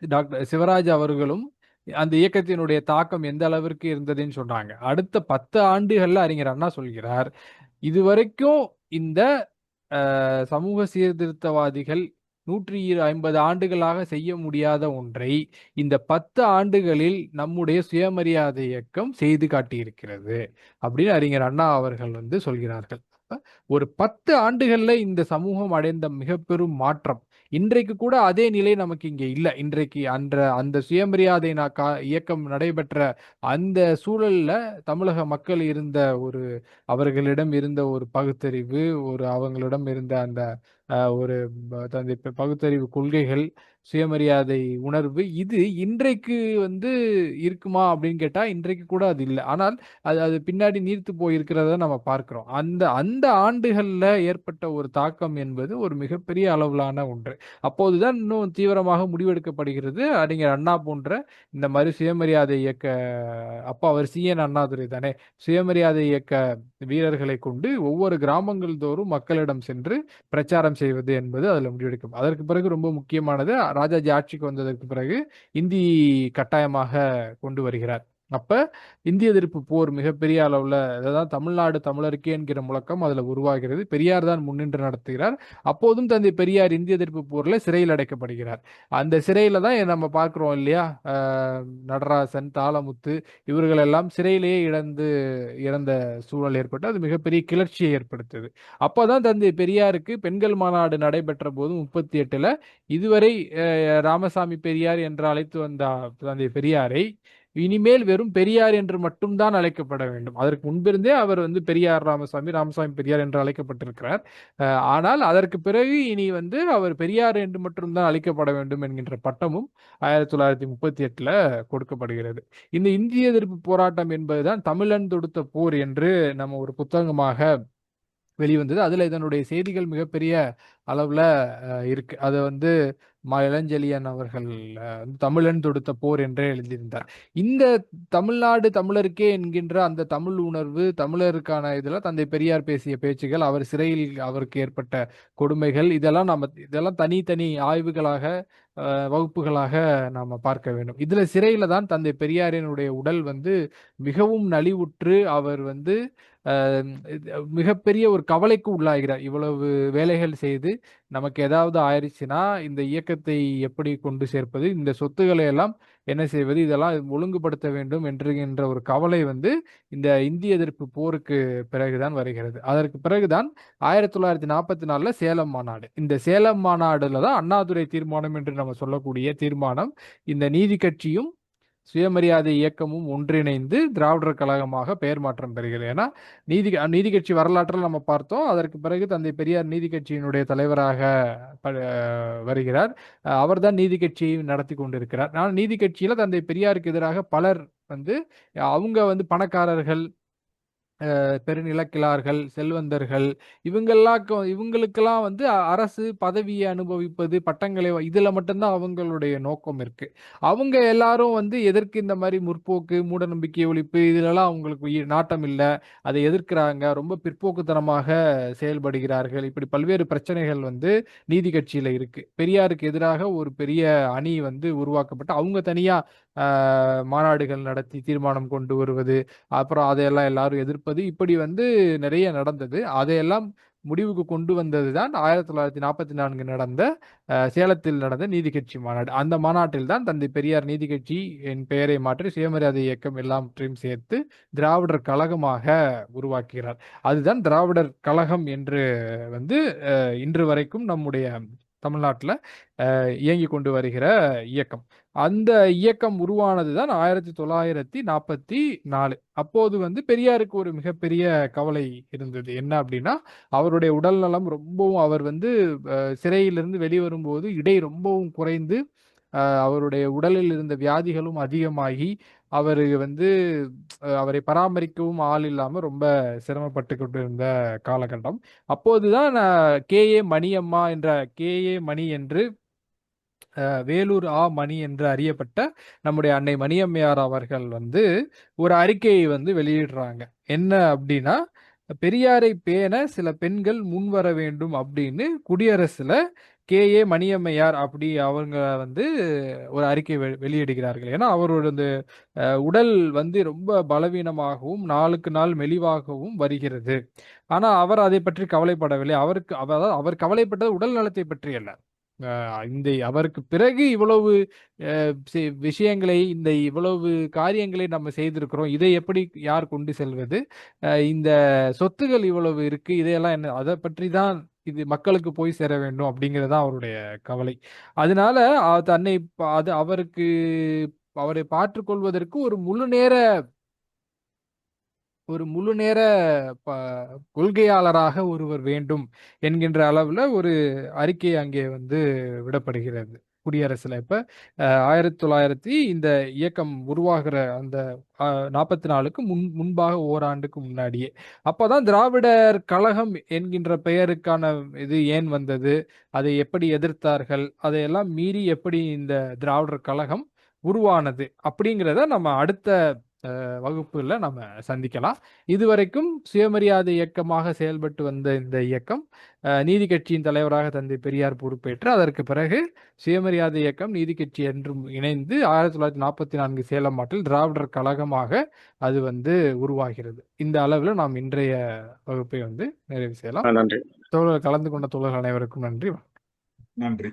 டாக்டர் சிவராஜ் அவர்களும் அந்த இயக்கத்தினுடைய தாக்கம் எந்த அளவிற்கு இருந்ததுன்னு சொன்னாங்க. அடுத்த 10 ஆண்டுகள்ல அறிஞர் அண்ணா சொல்கிறார், இதுவரைக்கும் இந்த சமூக சீர்திருத்தவாதிகள் 150 ஆண்டுகளாக செய்ய முடியாத ஒன்றை இந்த 10 ஆண்டுகளில் நம்முடைய சுயமரியாதை இயக்கம் செய்து காட்டியிருக்கிறது அப்படின்னு அறிஞர் அண்ணா அவர்கள் வந்து சொல்கிறார்கள். ஒரு 10 ஆண்டுகள்ல இந்த சமூகம் அடைந்த மிக பெரும் மாற்றம். இன்றைக்கு கூட அதே நிலை நமக்கு இங்கே இல்ல. இன்றைக்கு அந்த சுயமரியாதை இயக்கம் நடைபெற்ற அந்த சூழல்ல தமிழக மக்கள் இருந்த அவர்களிடம் இருந்த ஒரு பகுத்தறிவு, அவங்களிடம் இருந்த அந்த ஒரு பகுத்தறிவு கொள்கைகள், சுயமரியாதை உணர்வு, இது இன்றைக்கு வந்து இருக்குமா அப்படின்னு கேட்டா, இன்றைக்கு கூட அது இல்ல. ஆனால் அது அது பின்னாடி நீர்த்து போயிருக்கிறத நம்ம பார்க்கிறோம். அந்த அந்த ஆண்டுகள்ல ஏற்பட்ட ஒரு தாக்கம் என்பது ஒரு மிகப்பெரிய அளவிலான ஒன்று. அப்போதுதான் இன்னும் தீவிரமாக முடிவெடுக்கப்படுகிறது. அறிஞர் அண்ணா போன்ற இந்த மாதிரி சுயமரியாதை இயக்க, அப்ப அவர் சி.என். அண்ணாதுரை தானே, சுயமரியாதை இயக்க வீரர்களை கொண்டு ஒவ்வொரு கிராமங்கள் தோறும் மக்களிடம் சென்று பிரச்சாரம் செய்வது என்பது அதுல முடிவெடுக்கும். அதற்கு பிறகு ரொம்ப முக்கியமானது, ராஜாஜி ஆட்சிக்கு வந்ததற்கு பிறகு இந்தி கட்டாயமாக கொண்டு வருகிறார். அப்ப இந்திய எதிர்ப்பு போர் மிகப்பெரிய அளவுல, அதான் தமிழ்நாடு தமிழருக்கே என்கிற முழக்கம் அதுல உருவாகிறது. பெரியார் தான் முன்னின்று நடத்துகிறார். அப்போதும் தந்தை பெரியார் இந்திய எதிர்ப்பு போர்ல சிறையில் அடைக்கப்படுகிறார். அந்த சிறையில தான் நம்ம பார்க்கிறோம் இல்லையா, நடராசன், தாளமுத்து இவர்கள் எல்லாம் சிறையிலேயே இறந்த சூழல் ஏற்பட்டு அது மிகப்பெரிய கிளர்ச்சியை ஏற்படுத்துது. அப்பதான் தந்தை பெரியாருக்கு பெண்கள் மாநாடு நடைபெற்ற போது 38ல இதுவரை ராமசாமி பெரியார் என்று அழைத்து வந்த தந்தை பெரியாரை இனிமேல் வெறும் பெரியார் என்று மட்டும்தான் அழைக்கப்பட வேண்டும். அதற்கு முன்பிருந்தே அவர் வந்து பெரியார் ராமசாமி, ராமசாமி பெரியார் என்று அழைக்கப்பட்டிருக்கிறார். ஆனால் அதற்கு பிறகு இனி வந்து அவர் பெரியார் என்று மட்டும்தான் அழைக்கப்பட வேண்டும் என்கின்ற பட்டமும் 1938ல கொடுக்கப்படுகிறது. இந்த இந்திய எதிர்ப்பு போராட்டம் என்பதுதான் தமிழன் தொடுத்த போர் என்று நம்ம ஒரு புத்தகமாக வெளிவந்தது. அதுல இதனுடைய செய்திகள் மிகப்பெரிய அளவுல இருக்கு. அதை வந்து இளஞ்செழியன் அவர்கள் தமிழன் தொடுத்த போர் என்றே எழுதியிருந்தார். இந்த தமிழ்நாடு தமிழருக்கே என்கின்ற அந்த தமிழ் உணர்வு, தமிழருக்கான இதெல்லாம் தந்தை பெரியார் பேசிய பேச்சுகள், அவர் சிறையில் அவருக்கு ஏற்பட்ட கொடுமைகள், இதெல்லாம் தனி ஆய்வுகளாக, வகுப்புகளாக நாம பார்க்க வேண்டும். இதுல சிறையில தான் தந்தை பெரியாரினுடைய உடல் வந்து மிகவும் நலிவுற்று அவர் வந்து மிகப்பெரிய ஒரு கவலைக்கு உள்ளாகிறார். இவ்வளவு வேலைகள் செய்து நமக்கு ஏதாவது ஆயிடுச்சுன்னா இந்த இயக்கத்தை எப்படி கொண்டு சேர்ப்பது, இந்த சொத்துக்களை எல்லாம் என்ன செய்வது, இதெல்லாம் ஒழுங்குபடுத்த வேண்டும் என்கின்ற ஒரு கவலை வந்து இந்த இந்திய எதிர்ப்பு போருக்கு பிறகுதான் வருகிறது. அதற்கு பிறகுதான் 1944ல சேலம் மாநாடு. இந்த சேலம் மாநாடுல தான் அண்ணாதுரை தீர்மானம் என்று நம்ம சொல்லக்கூடிய தீர்மானம், இந்த நீதி கட்சியும் சுயமரியாதை இயக்கமும் ஒன்றிணைந்து திராவிடர் கழகமாக பெயர் மாற்றம் பெறுகிறது. ஏன்னா நீதி கட்சி வரலாற்றில் நம்ம பார்த்தோம். அதற்கு பிறகு தந்தை பெரியார் நீதி கட்சியினுடைய தலைவராக வருகிறார். அவர்தான் நீதி கட்சியை நடத்தி கொண்டிருக்கிறார். ஆனால் நீதி கட்சியில தந்தை பெரியாருக்கு எதிராக பலர் வந்து, அவங்க வந்து பணக்காரர்கள், பெருநிலக்கிழார்கள், செல்வந்தர்கள், இவங்களுக்கெல்லாம் வந்து அரசு பதவியை அனுபவிப்பது, பட்டங்களை இதுல மட்டும்தான் அவங்களுடைய நோக்கம் இருக்கு. அவங்க எல்லாரும் வந்து எதற்கு இந்த மாதிரி முற்போக்கு, மூடநம்பிக்கை ஒழிப்பு இதுலலாம் அவங்களுக்கு நாட்டம் இல்லை, அதை எதிர்க்கிறாங்க, ரொம்ப பிற்போக்குத்தனமாக செயல்படுகிறார்கள். இப்படி பல்வேறு பிரச்சனைகள் வந்து நீதி கட்சியில இருக்கு. பெரியாருக்கு எதிராக ஒரு பெரிய அணி வந்து உருவாக்கப்பட்டு அவங்க தனியா மாநாடுகள் நடத்தி தீர்மானம் கொண்டு வருவது, அப்புறம் அதையெல்லாம் எல்லாரும் எதிர்ப்பது, இப்படி வந்து நிறைய நடந்தது. அதையெல்லாம் முடிவுக்கு கொண்டு வந்ததுதான் 1944 நடந்த சேலத்தில் நடந்த நீதி கட்சி மாநாடு. அந்த மாநாட்டில் தான் தந்தை பெரியார் நீதி கட்சி என் பெயரை மாற்றி சுயமரியாதை இயக்கம் எல்லாவற்றையும் சேர்த்து திராவிடர் கழகமாக உருவாக்குகிறார். அதுதான் திராவிடர் கழகம் என்று வந்து இன்று வரைக்கும் நம்முடைய தமிழ்நாட்டுல இயங்கிக் கொண்டு வருகிற இயக்கம். அந்த இயக்கம் உருவானது தான் 1944. அப்போது வந்து பெரியாருக்கு ஒரு மிகப்பெரிய கவலை இருந்தது. என்ன அப்படின்னா, அவருடைய உடல்நலம் ரொம்பவும் அவர் வந்து சிறையிலிருந்து வெளிவரும்போது இடை ரொம்பவும் குறைந்து, அவருடைய உடலில் இருந்த வியாதிகளும் அதிகமாகி, அவரு வந்து அவரை பராமரிக்கவும் ஆள் இல்லாம ரொம்ப சிரமப்பட்டு கொண்டிருந்த காலகட்டம். அப்போதுதான் கே.ஏ. மணியம்மா என்ற கே.ஏ. மணி என்று வேலூர் மணி என்று அறியப்பட்ட நம்முடைய அன்னை மணியம்மையார் அவர்கள் வந்து ஒரு அறிக்கையை வந்து வெளியிடுறாங்க. என்ன அப்படின்னா, பெரியாரை பேண சில பெண்கள் முன்வர வேண்டும் அப்படின்னு குடியரசுல கே.ஏ. மணியம்மையார் அப்படி அவங்க வந்து ஒரு அறிக்கை வெளியிடுகிறார்கள். ஏன்னா அவரோட இந்த உடல் வந்து ரொம்ப பலவீனமாகவும் நாளுக்கு நாள் மெலிவாகவும் வருகிறது. ஆனா அவர் அதை பற்றி கவலைப்படவில்லை. அதாவது அவர் கவலைப்பட்டது உடல் நலத்தை பற்றி அல்ல. இந்த அவருக்கு பிறகு இவ்வளவு விஷயங்களை, இந்த இவ்வளவு காரியங்களை நம்ம செய்திருக்கிறோம். இதை எப்படி யார் கொண்டு செல்வது? இந்த சொத்துகள் இவ்வளவு இருக்கு. இதையெல்லாம் என்ன, அதை பற்றி தான் இது மக்களுக்கு போய் சேர வேண்டும் அப்படிங்கிறது தான் அவருடைய கவலை. அதனால தன்னை அது அவரை பார்த்துக் கொள்வதற்கு ஒரு முழு நேர ப கொள்கையாளராக ஒருவர் வேண்டும் என்கின்ற அளவுல ஒரு அறிக்கை அங்கே வந்து விடப்படுகிறது. குடியரசுல. இப்ப 1900 இந்த இயக்கம் உருவாகிற அந்த 44க்கு முன்பாக ஓராண்டுக்கு முன்னாடியே. அப்பதான் திராவிடர் கழகம் என்கின்ற பெயருக்கான இது ஏன் வந்தது? அதை எப்படி எதிர்த்தார்கள்? அதையெல்லாம் மீறி எப்படி இந்த திராவிடர் கழகம் உருவானது? அப்படிங்கிறத நம்ம அடுத்த வகுப்புல நம்ம சந்திக்கலாம். இதுவரைக்கும் சுயமரியாதை இயக்கமாக செயல்பட்டு வந்த இந்த இயக்கம் நீதி கட்சியின் தலைவராக தந்தை பெரியார் பொறுப்பேற்று, அதற்கு பிறகு சுயமரியாதை இயக்கம் நீதி கட்சி என்றும் இணைந்து 1944 சேலம் மாவட்டத்தில் திராவிடர் கழகமாக அது வந்து உருவாகிறது. இந்த அளவில் நாம் இன்றைய வகுப்பை வந்து நிறைவு செய்யலாம். நன்றி. கலந்து கொண்ட தோழர்கள் அனைவருக்கும் நன்றி. நன்றி.